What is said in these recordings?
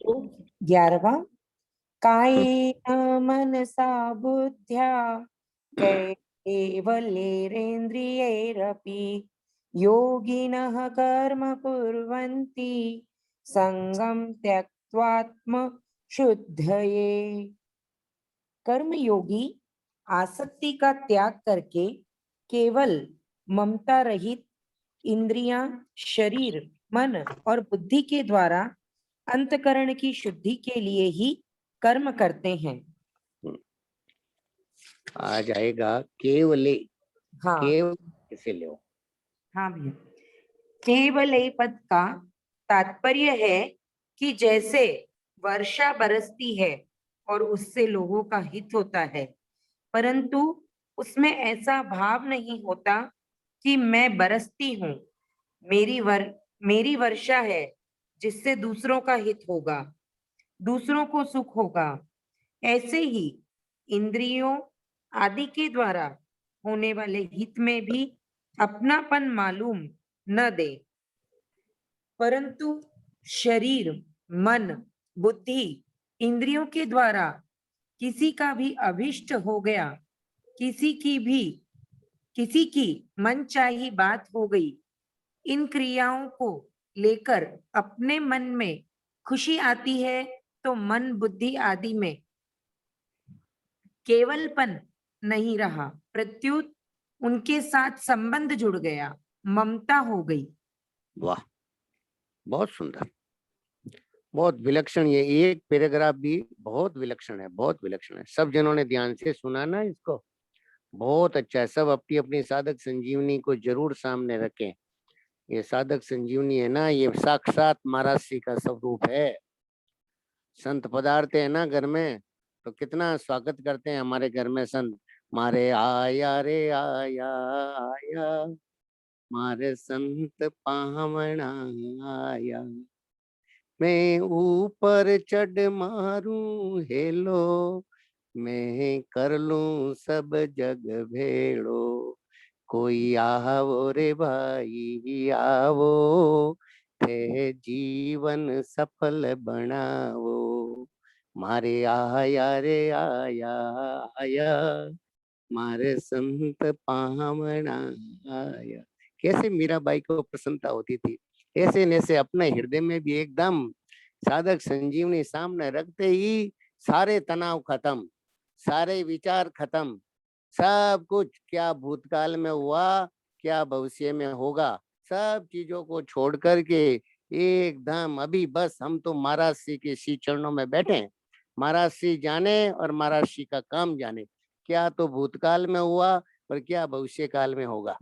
11वां कायेन मनसा बुद्ध्या केवलैरेन्द्रियैरपि योगिनः कर्म कुर्वन्ति संगम त्यक्त्वात्म शुद्धये। कर्म योगी आसक्ति का त्याग करके केवल ममता रहित इंद्रियां, शरीर, मन और बुद्धि के द्वारा अंतकरण की शुद्धि के लिए ही कर्म करते हैं। आ जाएगा केवले। हाँ केवल कैसे लो? हाँ भैया, केवल पद का तात्पर्य है कि जैसे वर्षा बरसती है और उससे लोगों का हित होता है, परंतु उसमें ऐसा भाव नहीं होता कि मैं बरसती हूँ, मेरी वर्षा है जिससे दूसरों का हित होगा, दूसरों को सुख होगा। ऐसे ही इंद्रियों आदि के द्वारा होने वाले हित में भी अपनापन मालूम न दे, परंतु शरीर, मन, बुद्धि, इंद्रियों के द्वारा किसी का भी अभिष्ट हो गया, किसी की मनचाही बात हो गई, इन क्रियाओं को लेकर अपने मन में खुशी आती है तो मन बुद्धि आदि में केवलपन नहीं रहा, प्रत्युत उनके साथ संबंध जुड़ गया, ममता हो गई। वाह, बहुत सुंदर, बहुत विलक्षण। ये एक पैराग्राफ भी बहुत विलक्षण है, बहुत विलक्षण है। सब जनों ने ध्यान से सुना ना इसको, बहुत अच्छा है। सब अपनी अपनी साधक संजीवनी को जरूर सामने रखें। ये साधक संजीवनी है ना, ये साक्षात महाराज श्री का स्वरूप है। संत पदार्थ है ना घर में, तो कितना स्वागत करते हैं हमारे घर में संत। मारे आया रे आया आया, मारे संत पावना आया। मैं ऊपर चढ़ मारूं हेलो, मैं कर लूं सब जग भेड़ो। कोई आवो रे भाई आवो, थे जीवन सफल बनाओ। मारे आया रे आया आया, मारे संत पावना आया। कैसे मीराबाई को प्रसन्नता होती थी। ऐसे नैसे अपने हृदय में भी एकदम साधक संजीवनी सामने रखते ही सारे तनाव खत्म, सारे विचार खत्म, सब कुछ क्या भूतकाल में हुआ, क्या भविष्य में होगा, सब चीजों को छोड़ करके एकदम अभी बस हम तो महाराज श्री के श्री चरणों में बैठे हैं। महाराज श्री जाने और महाराज श्री का काम जाने, क्या तो भूतकाल में हुआ और क्या भविष्य काल में होगा।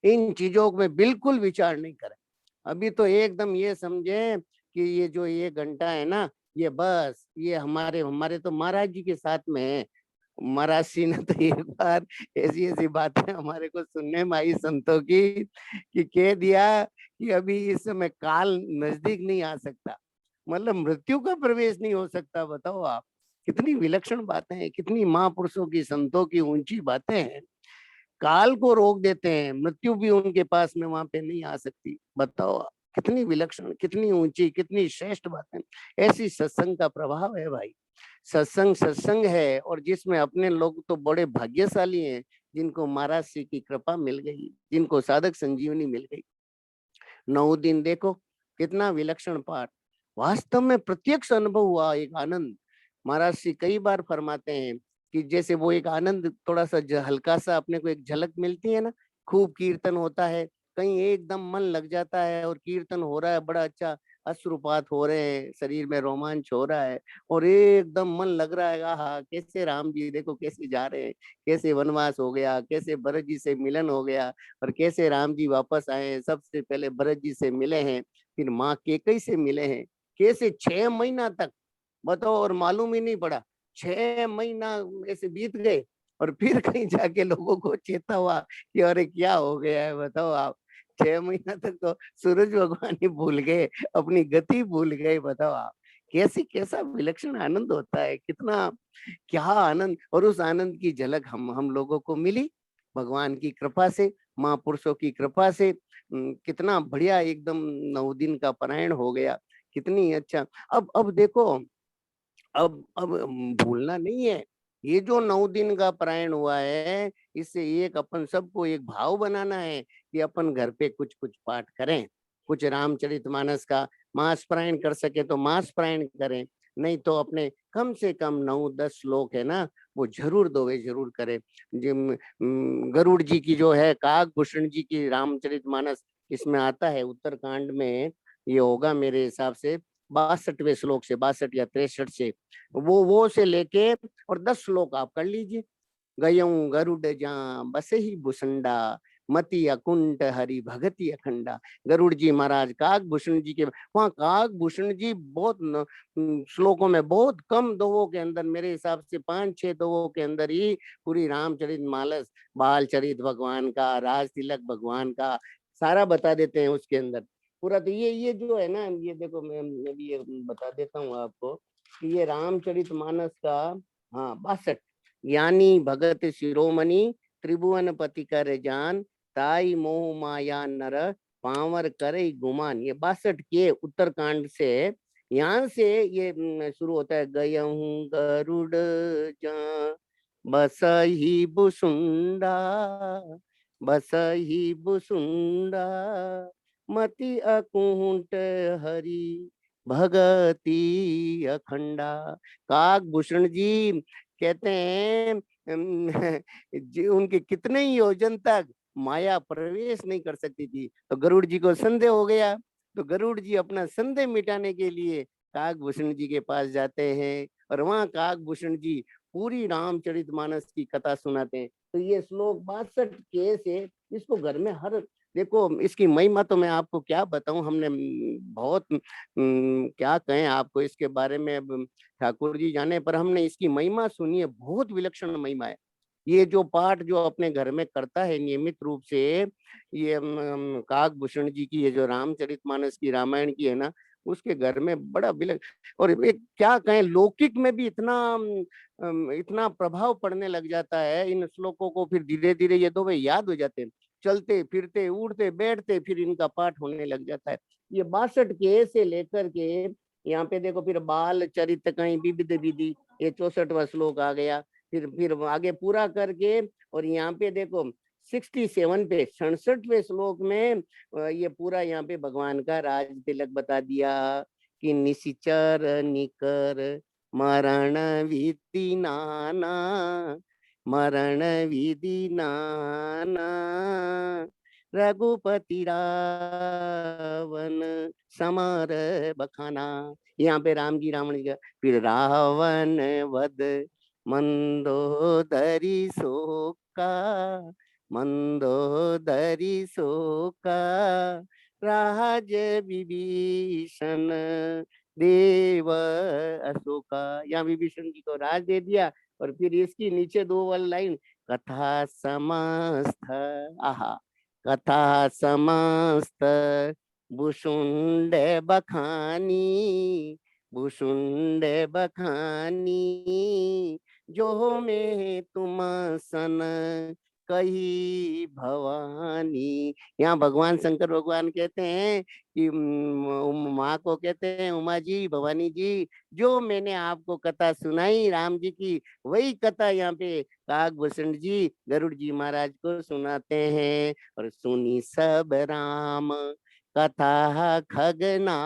इन चीजों में बिल्कुल विचार नहीं करें। अभी तो एकदम ये समझे कि ये जो ये घंटा है ना, ये बस ये हमारे हमारे तो महाराज जी के साथ में है। महाराज जी ने तो एक बार ऐसी ऐसी बातें हमारे को सुनने में आई संतों की, कि कह दिया कि अभी इस समय काल नजदीक नहीं आ सकता, मतलब मृत्यु का प्रवेश नहीं हो सकता। बताओ आप, कितनी विलक्षण बातें हैं, कितनी महापुरुषों की संतों की ऊंची बातें हैं। काल को रोक देते हैं, मृत्यु भी उनके पास में वहां पे नहीं आ सकती। बताओ आप, कितनी विलक्षण, कितनी ऊंची, कितनी श्रेष्ठ बातें। ऐसी सत्संग का प्रभाव है भाई। सत्संग सत्संग है, और जिसमें अपने लोग तो बड़े भाग्यशाली हैं, जिनको महाराज श्री की कृपा मिल गई, जिनको साधक संजीवनी मिल गई। 9 दिन देखो कितना विलक्षण पाठ, वास्तव में प्रत्यक्ष अनुभव हुआ एक आनंद। महाराज श्री कई बार फरमाते हैं कि जैसे वो एक आनंद थोड़ा सा हल्का सा अपने को एक झलक मिलती है ना, खूब कीर्तन होता है, कहीं एकदम मन लग जाता है और कीर्तन हो रहा है, बड़ा अच्छा अश्रुपात हो रहे हैं, शरीर में रोमांच हो रहा है, और एकदम मन लग रहा है आहा कैसे राम जी देखो कैसे जा रहे हैं, कैसे वनवास हो गया, कैसे भरत जी से मिलन हो गया, और कैसे राम जी वापस आए हैं। सबसे पहले भरत जी से मिले हैं, फिर माँ केकई से मिले हैं, कैसे 6 महीना तक, बताओ, और मालूम ही नहीं पड़ा। 6 महीना ऐसे बीत गए, और फिर कहीं जाके लोगों को चेता हुआ कि अरे क्या हो गया है। बताओ आप, 6 महीना तक तो सूरज भगवान ही भूल गए, अपनी गति भूल गए। बताओ आप, कैसी कैसा विलक्षण आनंद होता है, कितना क्या आनंद। और उस आनंद की झलक हम लोगों को मिली भगवान की कृपा से, महापुरुषों की कृपा से। कितना बढ़िया एकदम 9 दिन का पारायण हो गया, कितनी अच्छा। अब देखो, अब भूलना नहीं है, ये जो 9 दिन का पारायण हुआ है, इससे एक अपन सबको एक भाव बनाना है कि अपन घर पे कुछ कुछ पाठ करें, कुछ रामचरितमानस का मास पारायण कर सके तो मास पारायण करें, नहीं तो अपने कम से कम 9-10 श्लोक है ना, वो जरूर दोवे जरूर करें। गरुड़ जी की जो है, काकभूषण जी की रामचरितमानस, इसमें आता है उत्तरकांड में, ये होगा मेरे हिसाब से 62वें श्लोक से, 62 या 63 से, वो से लेके और 10 श्लोक आप कर लीजिए। गयऊं गरुड़ जां बसे ही भुसंडा, मति अकुंठ हरि भगति अखंडा। गरुड़ जी महाराज काकभूषण जी के, वहाँ काकभूषण जी बहुत श्लोकों में, बहुत कम दोवों के अंदर, मेरे हिसाब से 5-6 दोवों के अंदर ही पूरी रामचरित मानस, बाल चरित भगवान का, राज तिलक भगवान का सारा बता देते हैं उसके अंदर पूरा। तो ये जो है ना, ये देखो मैं भी ये बता देता हूँ आपको कि ये रामचरित मानस का, हाँ 62, यानी भगत शिरोमणि त्रिभुवन पति कर जान, ताई मोह माया नर पावर करे गुमान। ये 62 के उत्तरकांड से, यहाँ से ये शुरू होता है। गयहूं गरुड़ जान बसहि भुसुंडा, बसहि भुसुंडा, मति अकुंठ हरि भगति अखंडा। काकभूषण जी कहते हैं उनके कितने ही योजन तक माया प्रवेश नहीं कर सकती थी, तो गरुड़ जी को संदेह हो गया, तो गरुड़ जी अपना संदेह मिटाने के लिए काकभूषण जी के पास जाते हैं, और वहाँ काकभूषण जी पूरी रामचरितमानस की कथा सुनाते हैं। तो ये श्लोक 62 के से इसको घर में हर, देखो इसकी महिमा तो मैं आपको क्या बताऊं, हमने बहुत क्या कहें आपको इसके बारे में, ठाकुर जी जाने, पर हमने इसकी महिमा सुनी है, बहुत विलक्षण महिमा है। ये जो पाठ जो अपने घर में करता है नियमित रूप से, ये काकभूषण जी की ये जो रामचरितमानस की, रामायण की है ना, उसके घर में बड़ा और एक क्या कहें, लौकिक में भी इतना प्रभाव पड़ने लग जाता है इन श्लोकों को, फिर धीरे धीरे ये दो वे याद हो जाते हैं, चलते फिरते उड़ते बैठते फिर इनका पाठ होने लग जाता है। ये 62 के से लेकर के यहाँ पे देखो, फिर बाल चरित कहीं विविध विधि, ये 64वां श्लोक आ गया, फिर आगे पूरा करके, और यहाँ पे देखो 67 पे 67वें श्लोक में ये पूरा यहाँ पे भगवान का राज तिलक बता दिया कि निशिचर निकर मरण विधि नाना, मरण विधि नाना, रघुपति रावण समर बखाना। यहाँ पे राम जी रावण जी का, फिर रावण वध मंदोदरी शोका, मंदोदरी शोका, राज विभीषण देव अशोका। यहाँ विभीषण जी को राज दे दिया, और फिर इसकी नीचे 2 वाली लाइन, कथा समस्त, आहा, कथा समस्त भुषुंड बखानी, भुषुंड बखानी, जो में तुम सन कही भवानी। यहाँ भगवान शंकर भगवान कहते हैं कि माँ को कहते हैं, उमा जी, भवानी जी, जो मैंने आपको कथा सुनाई राम जी की, वही कथा यहाँ पे काकभूषण जी गरुड़ जी महाराज को सुनाते हैं। और सुनी सब राम कथा खगना,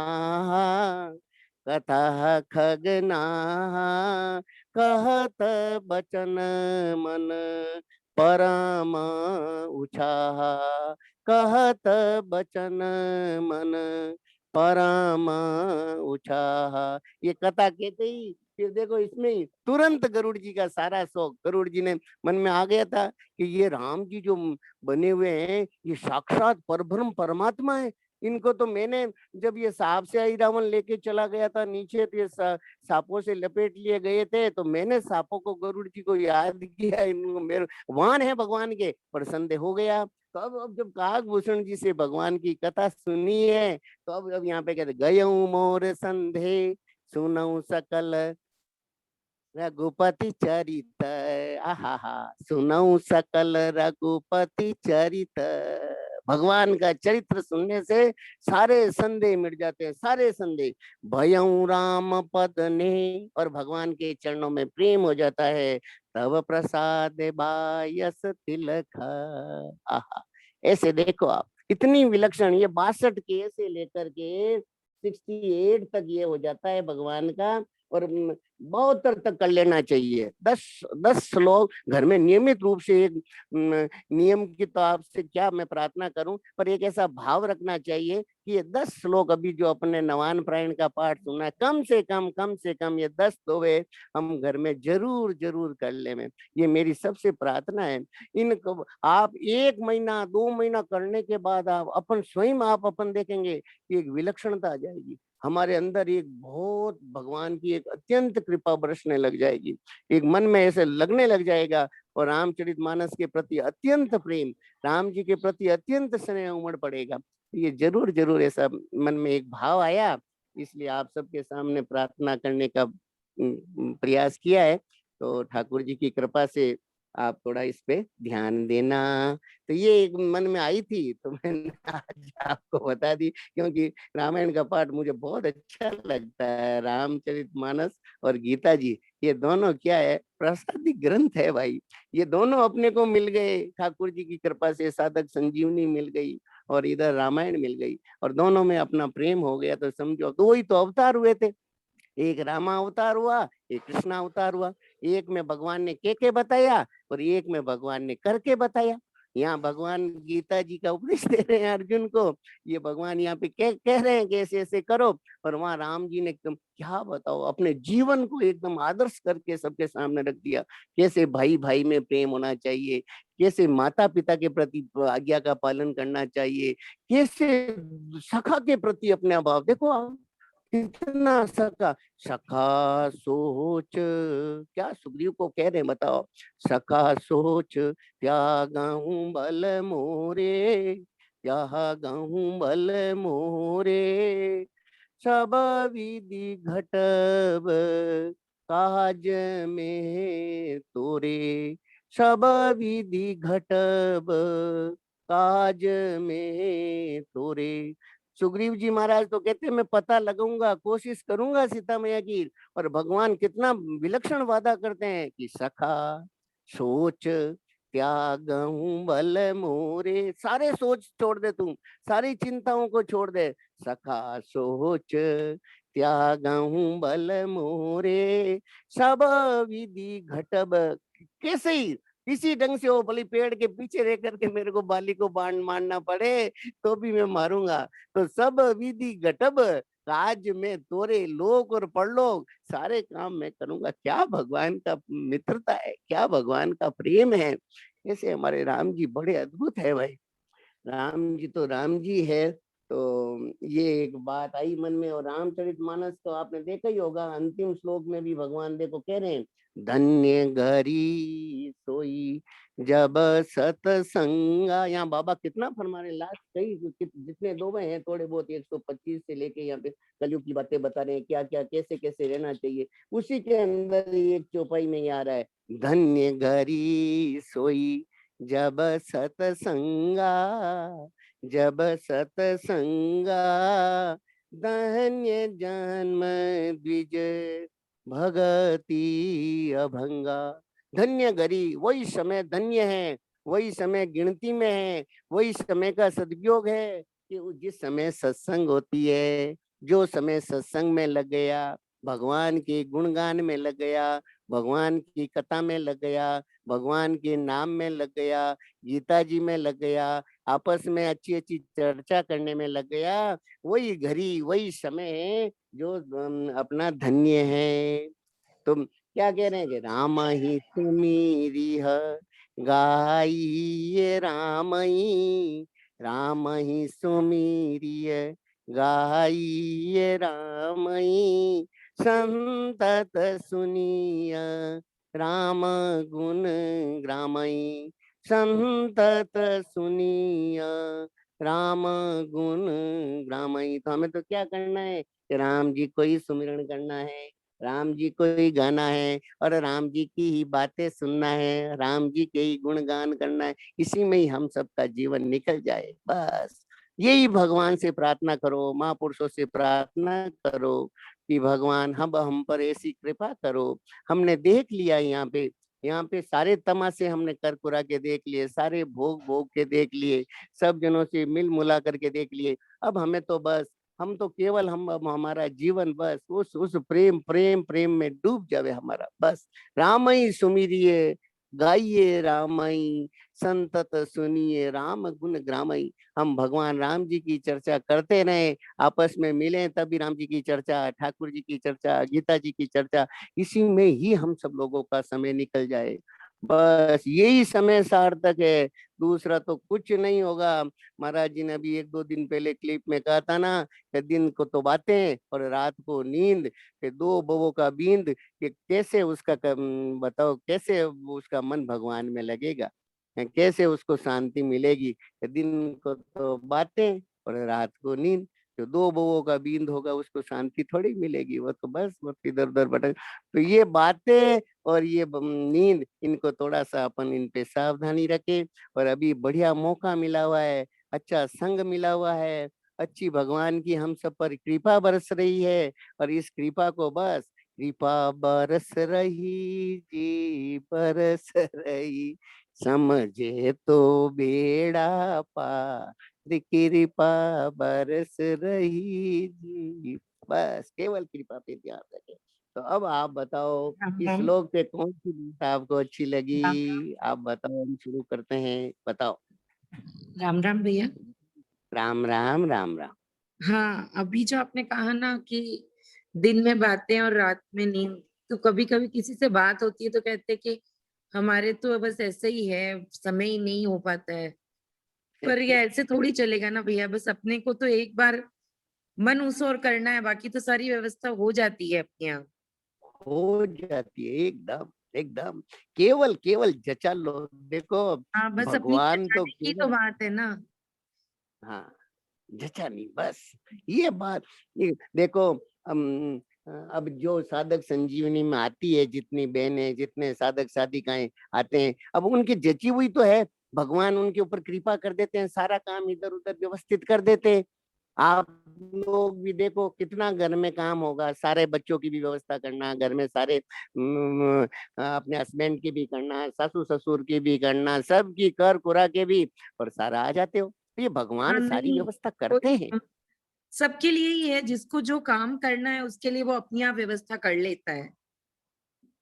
कथा खगना, कहत बचन मन परम उछाह, कहत बचन मन परम उछाह। ये कथा कहते ही फिर देखो इसमें ही तुरंत गरुड़ जी का सारा शौक गरुड़ जी ने मन में आ गया था कि ये राम जी जो बने हुए हैं, ये साक्षात परब्रह्म परमात्मा है। इनको तो मैंने, जब ये सांप से आई रावण लेके चला गया था नीचे, तो ये सांपों से लपेट लिए गए थे, तो मैंने सांपों को, गरुड़ जी को याद किया, इनको मेरे वाहन है भगवान के, पर संदेह हो गया। तो अब जब काकभूषण जी से भगवान की कथा सुनी है, तो अब यहाँ पे कहते, गयऊं मोर संदेह सुनऊ सकल रघुपति चरित, आहा, सुनऊ सकल रघुपति चरित। भगवान का चरित्र सुनने से सारे संदेह मिट जाते हैं, सारे संदेह। भयं राम पद ने, और भगवान के चरणों में प्रेम हो जाता है। तब प्रसाद बायस तिलक। आहा, ऐसे देखो आप, इतनी विलक्षण, ये 62 के से लेकर के 68 तक ये हो जाता है भगवान का। और 72 तक कर लेना चाहिए। 10 श्लोक घर में नियमित रूप से, एक नियम की तो आपसे क्या मैं प्रार्थना करूं, पर एक ऐसा भाव रखना चाहिए कि ये 10 श्लोक अभी जो अपने नवान प्रायण का पाठ सुना है, कम से कम ये 10 तो वे हम घर में जरूर जरूर कर ले में। ये मेरी सबसे प्रार्थना है। इनको आप 1 महीना 2 महीना करने के बाद आप अपन स्वयं आप अपन देखेंगे कि एक विलक्षणता आ जाएगी हमारे अंदर। एक बहुत भगवान की एक अत्यंत कृपा बरसने लग जाएगी, एक मन में ऐसे लगने लग जाएगा। और रामचरितमानस के प्रति अत्यंत प्रेम, राम जी के प्रति अत्यंत स्नेह उमड़ पड़ेगा। ये जरूर जरूर ऐसा मन में एक भाव आया, इसलिए आप सबके सामने प्रार्थना करने का प्रयास किया है। तो ठाकुर जी की कृपा से आप थोड़ा इस पे ध्यान देना। तो ये एक मन में आई थी, तो मैंने आज आपको बता दी, क्योंकि रामायण का पाठ मुझे बहुत अच्छा लगता है। रामचरितमानस और गीता जी, ये दोनों क्या है, प्रसादी ग्रंथ है भाई। ये दोनों अपने को मिल गए ठाकुर जी की कृपा से, साधक संजीवनी मिल गई और इधर रामायण मिल गई, और दोनों में अपना प्रेम हो गया। तो समझो, तो वही तो अवतार हुए थे। एक रामा अवतार हुआ, एक कृष्णा अवतार हुआ। एक में भगवान ने के बताया और एक में भगवान ने करके बताया। यहाँ भगवान गीता जी का उपदेश दे रहे हैं अर्जुन को, ये भगवान यहाँ पे कह रहे हैं कि ऐसे ऐसे करो। और वहां राम जी ने एकदम क्या बताओ, अपने जीवन को एकदम आदर्श करके सबके सामने रख दिया। कैसे भाई भाई में प्रेम होना चाहिए, कैसे माता पिता के प्रति आज्ञा का पालन करना चाहिए, कैसे सखा के प्रति अपने अभाव, देखो आप कितना सखा। सखा सोच, क्या सुग्रीव को कह रहे हैं बताओ। सखा सोच त्यागहूं बल मोरे, त्यागहूं बल मोरे। सब विधि घटब काज में तोरे, सब विधि घटब काज में तोरे। सुग्रीव जी महाराज तो कहते हैं मैं पता लगाऊंगा, कोशिश करूंगा सीता मैया की। और भगवान कितना विलक्षण वादा करते हैं कि सखा सोच त्यागहूं बल मोरे। सारे सोच छोड़ दे, तुम सारी चिंताओं को छोड़ दे। सखा सोच त्यागहूं बल मोरे, सब विधि घटब। कैसे ही किसी ढंग से वो भले पेड़ के पीछे रह करके मेरे को बाली को बाण मारना पड़े तो भी मैं मारूंगा। तो सब विधि घटब काज में तोरे, लोक और परलोक सारे काम मैं करूंगा। क्या भगवान का मित्रता है, क्या भगवान का प्रेम है। ऐसे हमारे राम जी बड़े अद्भुत है भाई। राम जी तो राम जी है। तो ये एक बात आई मन में। और रामचरितमानस तो आपने देखा ही होगा, अंतिम श्लोक में भी भगवान देखो कह रहे हैं, धन्य घरी सोई जब सतसंगा। यहाँ बाबा कितना फरमा रहे, लास्ट कई जितने दोहे हैं थोड़े बहुत 125 से लेके यहाँ पे कलयुग की बातें बता रहे हैं, क्या क्या कैसे कैसे रहना चाहिए। उसी के अंदर एक चौपाई में ये आ रहा है, धन्य घरी सोई जब सतसंगा, जब सतसंगा। धन्य जन्म द्विज भगति अभंगा। धन्य घड़ी, वही समय धन्य है, वही समय गिनती में है, वही समय का सदुपयोग है कि जिस समय सत्संग होती है, जो समय सत्संग में लग गया, भगवान के गुणगान में लग गया, भगवान की कथा में लग गया, भगवान के नाम में लग गया, गीता जी में लग गया, आपस में अच्छी अच्छी चर्चा करने में लग गया, वही घड़ी वही समय है जो अपना धन्य है। तुम क्या कह रहे हैं कि राम ही सुमीरी गाइए, राम ही सुमीरिय गाइए, राम ही संतत सुनिय, राम गुण ग्रामई। संतत सुनिय राम गुण ग्रामई। तो हमें तो क्या करना है कि राम जी को ही सुमिरन करना है, राम जी को ही गाना है और राम जी की ही बातें सुनना है, राम जी के ही गुणगान करना है, इसी में ही हम सबका जीवन निकल जाए। बस यही भगवान से प्रार्थना करो, महापुरुषों से प्रार्थना करो कि भगवान हम पर ऐसी कृपा करो। हमने देख लिया यहाँ पे सारे तमाशे हमने कर कुरा के देख लिए, सारे भोग भोग के देख लिए, सब जनों से मिल मुला करके देख लिए। अब हमें तो बस, हम तो केवल हम अब हमारा जीवन बस उस प्रेम प्रेम प्रेम में डूब जावे हमारा। बस रामई सुमिरिये, गाइए रामई, संतत सुनिए राम गुण ग्रामई। हम भगवान राम जी की चर्चा करते रहे, आपस में मिले तभी राम जी की चर्चा, ठाकुर जी की चर्चा, गीता जी की चर्चा, इसी में ही हम सब लोगों का समय निकल जाए। बस यही समय सार्थक है, दूसरा तो कुछ नहीं होगा। महाराज जी ने अभी 1-2 दिन पहले क्लिप में कहा था ना कि दिन को तो बातें और रात को नींद, कि दो बवों का बींद, कि कैसे उसका बताओ कैसे उसका मन भगवान में लगेगा, कैसे उसको शांति मिलेगी। कि दिन को तो बातें और रात को नींद, जो दो बवों का बींद होगा उसको शांति थोड़ी मिलेगी, वो तो बस इधर उधर भटक। तो ये बातें और ये नींद, इनको थोड़ा सा अपन इन पे सावधानी रखें। और अभी बढ़िया मौका मिला हुआ है, अच्छा संग मिला हुआ है, अच्छी भगवान की हम सब पर कृपा बरस रही है। और इस कृपा को बस, कृपा बरस रही जी बरस रही, समझे तो बेड़ा पार, कृपा बरस रही जी। बस केवल कृपा पे ध्यान रखें। तो अब आप बताओ, राम इस राम। श्लोक पे कौन सी बात आपको अच्छी राम लगी? आप बताओ, हम शुरू करते हैं, बताओ। राम राम भैया। राम राम राम राम। हाँ, अभी जो आपने कहा ना कि दिन में बातें और रात में नींद, तो कभी कभी किसी से बात होती है तो कहते हैं कि हमारे तो बस ऐसे ही है, समय ही नहीं हो पाता है। पर ये ऐसे थोड़ी चलेगा ना भैया, बस अपने को तो एक बार मन उस और करना है, बाकी तो सारी व्यवस्था हो जाती है अपने यहाँ। हो जाती है एकदम, एकदम। केवल केवल जचा लो, देखो हाँ, बस अपनी भगवान तो पहचाने की तो केवल, बात है ना। हाँ, जचा नहीं बस, ये बात। ये देखो, हम अब जो साधक संजीवनी में आती है, जितनी बहनें जितने साधक साधिकाएं आते हैं, अब उनकी जची हुई तो है, भगवान उनके ऊपर कृपा कर देते हैं, सारा काम इधर उधर व्यवस्थित कर देते हैं। आप लोग भी देखो कितना घर में काम होगा, सारे बच्चों की भी व्यवस्था करना, घर में सारे अपने हस्बैंड की भी करना, सासू ससुर की भी करना, सबकी कर कुरा के भी, और सारा आ जाते हो। तो ये हाँ भगवान सारी नहीं, व्यवस्था करते हैं। कोई सबके लिए ही है, जिसको जो काम करना है उसके लिए वो अपनी आप व्यवस्था कर लेता है।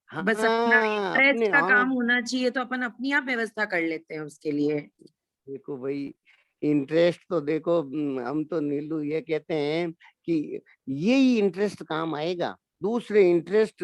बस अपना हाँ अपने, इंटरेस्ट का हाँ काम होना चाहिए तो अपन अपनी आप व्यवस्था कर लेते हैं उसके लिए। देखो भाई, इंटरेस्ट तो देखो, हम तो नीलू ये कहते हैं कि यही इंटरेस्ट काम आएगा। दूसरे इंटरेस्ट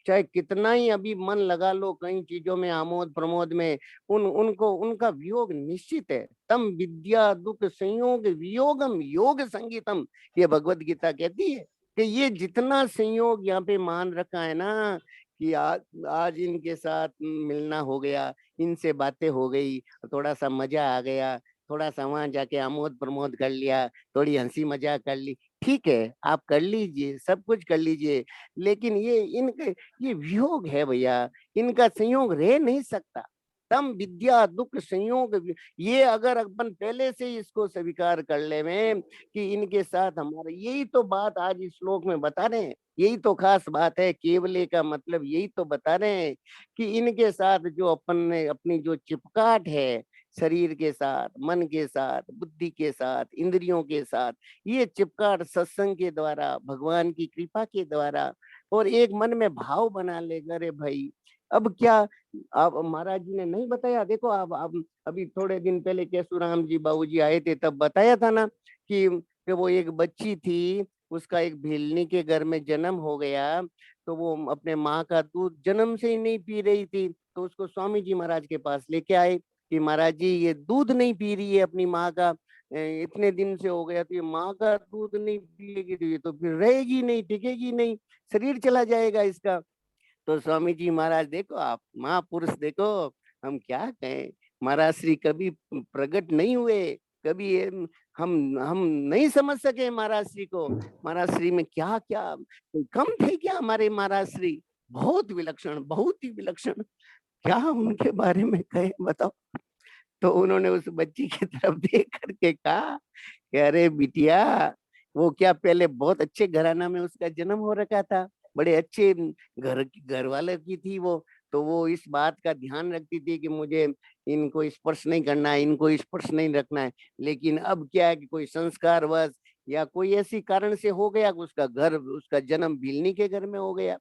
चाहे कितना ही अभी मन लगा लो कई चीजों में, आमोद प्रमोद में, उनको उनका वियोग निश्चित है। तम विद्या दुख संयोग वियोगम योग संगीतम, ये भगवत गीता कहती है कि ये जितना संयोग यहाँ पे मान रखा है ना, कि आज इनके साथ मिलना हो गया, इनसे बातें हो गई, थोड़ा सा मजा आ गया, थोड़ा सा वहां जाके आमोद प्रमोद कर लिया, थोड़ी हंसी मजाक कर ली, ठीक है आप कर लीजिए, सब कुछ कर लीजिए। लेकिन ये इनके, ये वियोग है भैया, इनका संयोग रह नहीं सकता। तम विद्या दुख संयोग ये अगर अपन पहले से ही इसको स्वीकार कर ले में कि इनके साथ हमारा, यही तो बात आज इस श्लोक में बता रहे हैं, यही तो खास बात है। केवले का मतलब यही तो बता रहे हैं कि इनके साथ जो अपन ने अपनी जो चिपकाट है, शरीर के साथ, मन के साथ, बुद्धि के साथ, इंद्रियों के साथ, ये चिपकाट सत्संग के द्वारा, भगवान की कृपा के द्वारा, और एक मन में भाव बना ले, अरे भाई अब क्या। आप महाराज जी ने नहीं बताया, देखो आप अभी थोड़े दिन पहले केशुराम जी बाबूजी आए थे, तब बताया था ना कि वो एक बच्ची थी, उसका एक भेलनी के घर में जन्म हो गया, तो वो अपने माँ का दूध जन्म से ही नहीं पी रही थी, तो उसको स्वामी जी महाराज के पास लेके आए कि महाराज जी ये दूध नहीं पी रही है अपनी माँ का, इतने दिन से हो गया, तो ये माँ का दूध नहीं पिएगी तो ये तो फिर रहेगी नहीं, टिकेगी नहीं, शरीर चला जाएगा इसका। तो स्वामी जी महाराज देखो, आप महापुरुष देखो, हम क्या कहें, महाराज श्री कभी प्रकट नहीं हुए, कभी हम नहीं समझ सके महाराज श्री को। महाराज श्री में क्या क्या कम थे क्या हमारे महाराज श्री? बहुत विलक्षण, बहुत ही विलक्षण। क्या उनके बारे में कहे बताओ। तो उन्होंने उस बच्ची की तरफ देख करके कहा कि अरे बिटिया, वो क्या पहले बहुत अच्छे घराना में उसका जन्म हो रखा था, बड़े अच्छे घर वाले की थी वो। तो वो इस बात का ध्यान रखती थी कि मुझे इनको स्पर्श नहीं करना है, इनको स्पर्श नहीं रखना है। लेकिन अब क्या है कि कोई संस्कारवश या कोई ऐसी कारण से हो गया कि उसका जन्म भिलनी के घर में हो गया।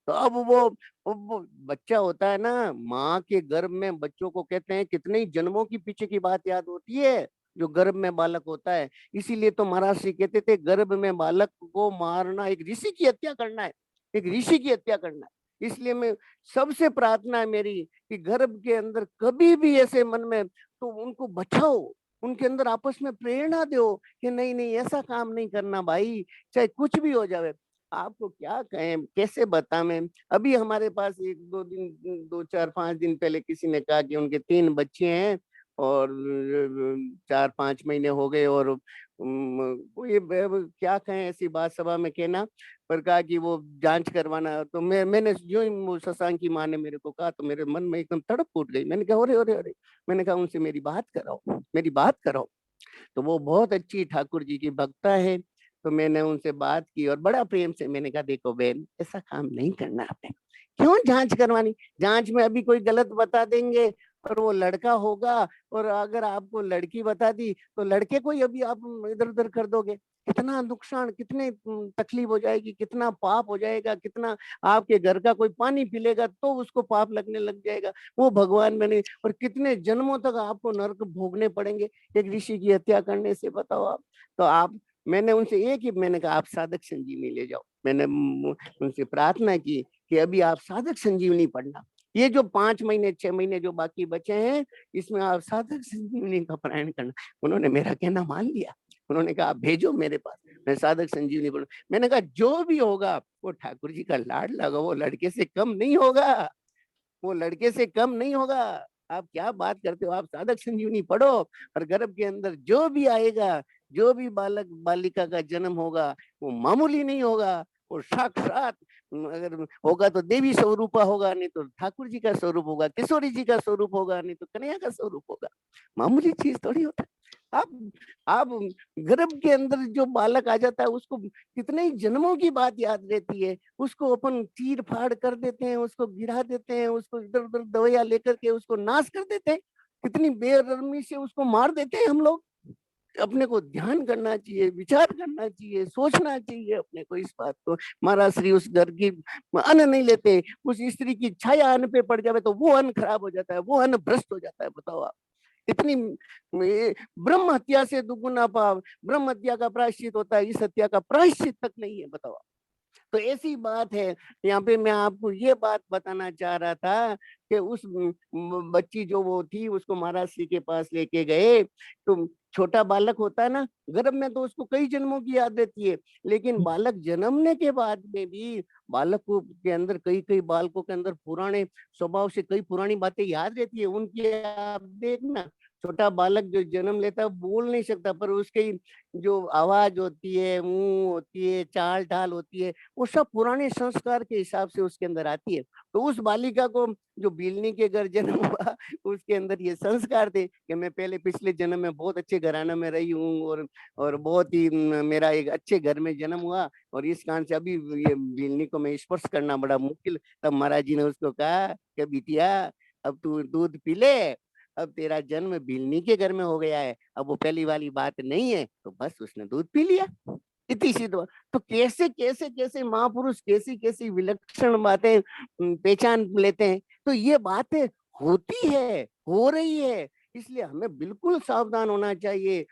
तो अब वो बच्चा होता है ना, माँ के गर्भ में बच्चों को कहते हैं कितने ही जन्मों की पीछे की बात याद होती है जो गर्भ में बालक होता है। इसीलिए तो महाराज श्री कहते थे गर्भ में बालक को मारना एक ऋषि की हत्या करना है, एक ऋषि की हत्या करना है। इसलिए मैं सबसे प्रार्थना है मेरी कि गर्भ के अंदर कभी भी ऐसे मन में तो उनको बचाओ, उनके अंदर आपस में प्रेरणा दो कि नहीं नहीं ऐसा काम नहीं करना भाई, चाहे कुछ भी हो जाए। आपको क्या कहें, कैसे बताएं। अभी हमारे पास 2 4 5 दिन पहले किसी ने कहा कि उनके 3 बच्चे हैं और 4 5 महीने हो गए और कोई क्या कहें ऐसी बात सभा में कहना, पर कहा कि वो जांच करवाना। तो मैंने जो ही वो शशांक की माँ ने मेरे को कहा तो मेरे मन में एकदम तड़प फूट गई। मैंने कहा अरे अरे अरे, मैंने कहा उनसे मेरी बात कराओ, मेरी बात कराओ। तो वो बहुत अच्छी ठाकुर जी की भक्ता है। तो मैंने उनसे बात की और बड़ा प्रेम से मैंने कहा देखो बहन, ऐसा काम नहीं करना आपने, क्यों जांच करवानी? जांच में अभी कोई गलत बता देंगे और वो लड़का होगा, और अगर आपको लड़की बता दी तो लड़के को ही अभी आप इधर उधर कर दोगे। कितना नुकसान, कितने तकलीफ हो जाएगी, कितना पाप हो जाएगा, कितना आपके घर का कोई पानी पी लेगा तो उसको पाप लगने लग जाएगा, वो भगवान बने, और कितने जन्मों तक आपको नरक भोगने पड़ेंगे एक ऋषि की हत्या करने से, बताओ आप। तो आप, मैंने उनसे एक ही मैंने कहा आप साधक संजीवनी ले जाओ। मैंने उनसे प्रार्थना की कि अभी आप साधक संजीवनी पढ़ना, ये जो 5 महीने 6 महीने जो बाकी बचे हैं इसमें आप साधक संजीवनी का पारायण करना। उन्होंने मेरा कहना मान लिया, उन्होंने कहा आप भेजो मेरे पास, मैं साधक संजीवनी पढ़ू। मैंने कहा जो भी होगा वो ठाकुर जी का लाड लगा, वो लड़के से कम नहीं होगा, वो लड़के से कम नहीं होगा। आप क्या बात करते हो, आप साधक संजीवनी पढ़ो और गर्भ के अंदर जो भी आएगा, जो भी बालक बालिका का जन्म होगा वो मामूली नहीं होगा, वो साक्षात अगर होगा तो देवी स्वरूपा होगा, नहीं तो ठाकुर जी का स्वरूप होगा, किशोरी जी का स्वरूप होगा, नहीं तो कन्हैया का स्वरूप होगा। मामूली चीज थोड़ी होता है। आप गर्भ के अंदर जो बालक आ जाता है उसको कितने ही जन्मों की बात याद रहती है, उसको अपन चीर फाड़ कर देते हैं, उसको गिरा देते हैं, उसको इधर उधर दवाइयां लेकर के उसको नाश कर देते हैं, कितनी बेरहमी से उसको मार देते हैं हम लोग। अपने को ध्यान करना चाहिए, विचार करना चाहिए, सोचना चाहिए अपने को इस बात को। महाराज श्री उस घर की अन्न नहीं लेते, उस स्त्री की छाया अन्न पे पड़ जाए तो वो अन्न खराब हो जाता है, वो अन्न भ्रष्ट हो जाता है, बताओ आप। इतनी ब्रह्म हत्या से दुगुना पाप, ब्रह्म हत्या का प्रायश्चित होता है, इस हत्या का प्रायश्चित तक नहीं है, बताओ। तो ऐसी बात है। यहाँ पे मैं आपको ये बात बताना चाह रहा था कि उस बच्ची जो वो थी उसको महाराज श्री के पास लेके गए। तो छोटा बालक होता है ना गर्भ में, तो उसको कई जन्मों की याद रहती है, लेकिन बालक जन्मने के बाद में भी बालक को के अंदर कई कई बालकों के अंदर पुराने स्वभाव से कई पुरानी बातें याद रहती है उनकी। आप देखना छोटा बालक जो जन्म लेता है बोल नहीं सकता, पर उसकी जो आवाज होती है, मुंह होती है, चाल ढाल होती है, वो सब पुराने संस्कार के हिसाब से उसके अंदर आती है। तो उस बालिका को जो बिलनी के घर जन्म हुआ उसके अंदर ये संस्कार थे कि मैं पहले पिछले जन्म में बहुत अच्छे घराना में रही हूँ और बहुत ही मेरा एक अच्छे घर में जन्म हुआ, और इस कारण से अभी ये बिलनी को मैं स्पर्श करना बड़ा मुश्किल। तब महाराज जी ने उसको कहा कि बिटिया अब तू दूध पी ले, अब तेरा जन्म बिलनी के घर में हो गया है, अब वो पहली वाली बात नहीं है। तो बस उसने दूध पी लिया, इतनी सी तो कैसे कैसे कैसे महापुरुष कैसी कैसी विलक्षण बातें पहचान लेते हैं। तो ये बातें होती है, हो रही है, इसलिए हमें बिल्कुल सावधान होना चाहिए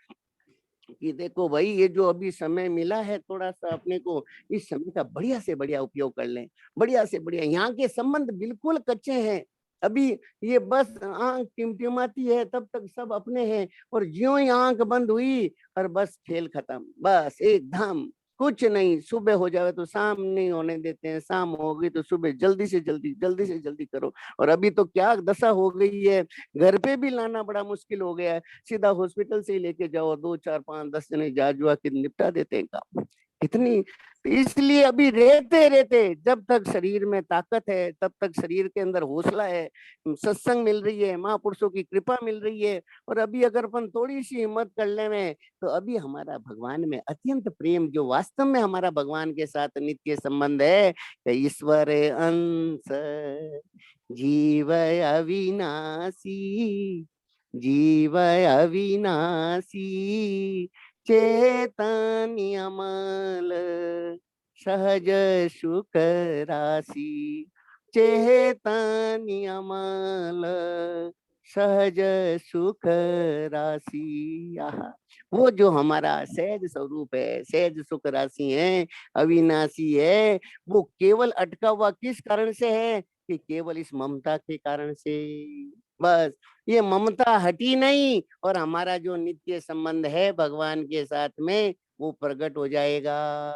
कि देखो भाई ये जो अभी समय मिला है थोड़ा सा अपने को इस समय का बढ़िया से बढ़िया उपयोग कर लें, बढ़िया से बढ़िया। यहाँ के संबंध बिल्कुल कच्चे हैं अभी, ये बस आंख टिमटिमाती है तब तक सब अपने हैं, और ज्यों ही आंख बंद हुई और बस खेल खत्म, बस एकदम कुछ नहीं, सुबह हो जाए तो शाम नहीं होने देते हैं, शाम हो गई तो सुबह जल्दी से जल्दी, जल्दी से जल्दी करो। और अभी तो क्या दशा हो गई है, घर पे भी लाना बड़ा मुश्किल हो गया है, सीधा हॉस्पिटल से ही लेके जाओ, 2 4 5 10 जने जा जुआ के निपटा देते हैं काम। इतनी, इसलिए अभी रहते रहते जब तक शरीर में ताकत है, तब तक शरीर के अंदर हौसला है, सत्संग मिल रही है, महापुरुषों की कृपा मिल रही है, और अभी अगर अपन थोड़ी सी हिम्मत कर ले में, तो अभी हमारा भगवान में अत्यंत प्रेम, जो वास्तव में हमारा भगवान के साथ नित्य संबंध है, ईश्वर अंश जीव अविनाशी, जीव अविनाशी, चेतन अमल सहज सुख राशि, चेतन अमल सहज सुख राशि। आहा, वो जो हमारा सहज स्वरूप है, सहज सुख राशि है, अविनाशी है, वो केवल अटका हुआ किस कारण से है, कि केवल इस ममता के कारण से। बस ये ममता हटी नहीं, और हमारा जो नित्य संबंध है भगवान के साथ में, वो प्रकट हो जाएगा।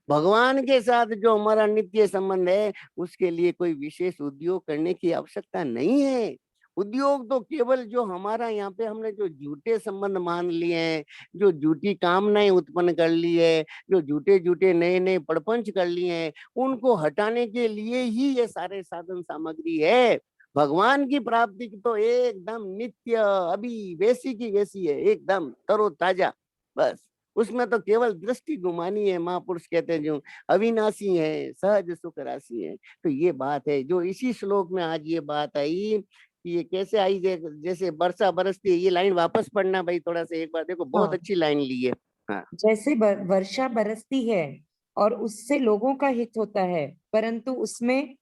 भगवान के साथ जो हमारा नित्य संबंध है, उसके लिए कोई विशेष उद्योग करने की आवश्यकता नहीं है। उद्योग तो केवल जो हमारा यहाँ पे हमने जो झूठे संबंध मान लिए हैं, जो झूठी कामनाएं उत्पन्न कर ली है, जो झूठे झूठे नए नए प्रपंच कर लिए हैं, उनको हटाने के लिए ही ये सारे साधन सामग्री है। भगवान की प्राप्ति की तो एकदम नित्य, अभी वैसी की वैसी है, एकदम तरोताजा। बस उसमें तो केवल दृष्टि घुमानी है। महापुरुष कहते हैं जो अविनाशी है, सहज सुख राशि है। तो ये बात है जो इसी श्लोक में आज ये बात आई कि ये कैसे आई, जैसे वर्षा बरसती है। ये लाइन वापस पढ़ना भाई थोड़ा सा, एक बार देखो, बहुत हाँ, अच्छी लाइन ली है। हाँ जैसे वर्षा बरसती है और उससे लोगों का हित होता है, परंतु उसमें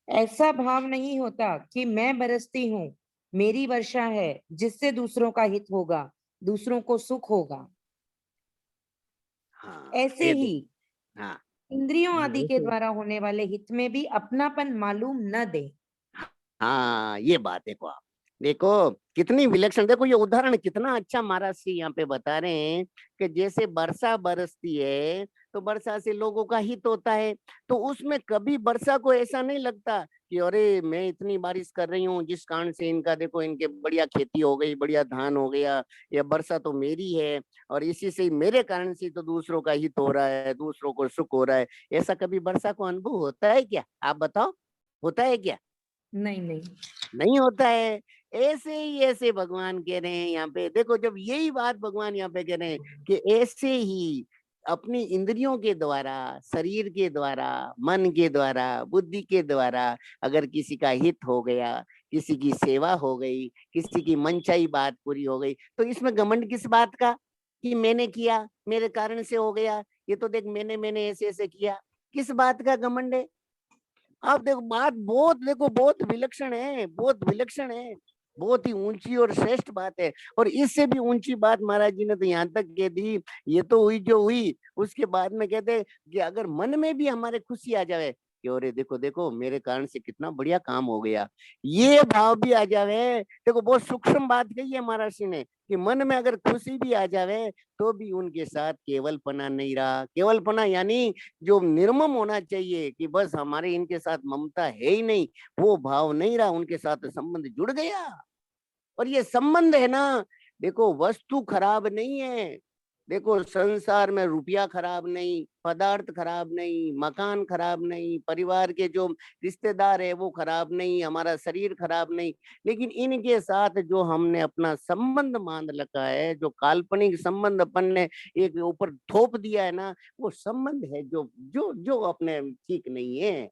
ऐसा भाव नहीं होता कि मैं बरसती हूँ, मेरी वर्षा है जिससे दूसरों का हित होगा, दूसरों को सुख होगा। हाँ ऐसे ये ही हाँ इंद्रियों आदि के जैसे, द्वारा होने वाले हित में भी अपनापन मालूम न दे। हाँ ये बात देखो आप, देखो कितनी विलक्षण, देखो ये उदाहरण कितना अच्छा महाराज जी यहाँ पे बता रहे हैं कि जैसे वर्षा बरसती है तो वर्षा से लोगों का हित होता है। तो उसमें कभी वर्षा को ऐसा नहीं लगता कि अरे मैं इतनी बारिश कर रही हूँ जिस कारण से इनका देखो, इनके बढ़िया खेती हो गई, बढ़िया धान हो गया, या वर्षा तो मेरी है और इसी से मेरे कारण से तो दूसरों का हित हो रहा है, दूसरों को सुख हो रहा है। ऐसा कभी वर्षा को अनुभव होता है क्या, आप बताओ, होता है क्या? नहीं नहीं। नहीं होता है। ऐसे ही ऐसे भगवान कह रहे हैं यहाँ पे, देखो जब यही बात भगवान यहाँ पे कह रहे हैं कि ऐसे ही अपनी इंद्रियों के द्वारा, शरीर के द्वारा, मन के द्वारा, बुद्धि के द्वारा अगर किसी का हित हो गया, किसी की सेवा हो गई, किसी की मनचाही बात पूरी हो गई, तो इसमें घमंड किस बात का कि मैंने किया, मेरे कारण से हो गया, ये तो देख मैंने ऐसे ऐसे किया, किस बात का घमंड है? आप देखो बात बहुत, देखो बहुत विलक्षण है, बहुत विलक्षण है, बहुत ही ऊंची और श्रेष्ठ बात है। और इससे भी ऊंची बात महाराज जी ने तो यहाँ तक कह दी, ये तो हुई जो हुई, उसके बाद में कहते कि अगर मन में भी हमारे खुशी आ जाए कि अरे देखो देखो मेरे कारण से कितना बढ़िया काम हो गया, ये भाव भी आ जावे, देखो बहुत सूक्ष्म बात कही है महाराज जी ने, कि मन में अगर खुशी भी आ जावे तो भी उनके साथ केवलपना नहीं रहा। केवलपना यानी जो निर्मम होना चाहिए कि बस हमारे इनके साथ ममता है ही नहीं, वो भाव नहीं रहा, उनके साथ संबंध जुड़ गया। और ये संबंध है ना, देखो वस्तु खराब नहीं है, देखो संसार में रुपया खराब नहीं, पदार्थ खराब नहीं, मकान खराब नहीं, परिवार के जो रिश्तेदार है वो खराब नहीं, हमारा शरीर खराब नहीं, लेकिन इनके साथ जो हमने अपना संबंध मान रखा है, जो काल्पनिक संबंध अपन ने एक ऊपर थोप दिया है ना, वो संबंध है जो जो जो अपने ठीक नहीं है।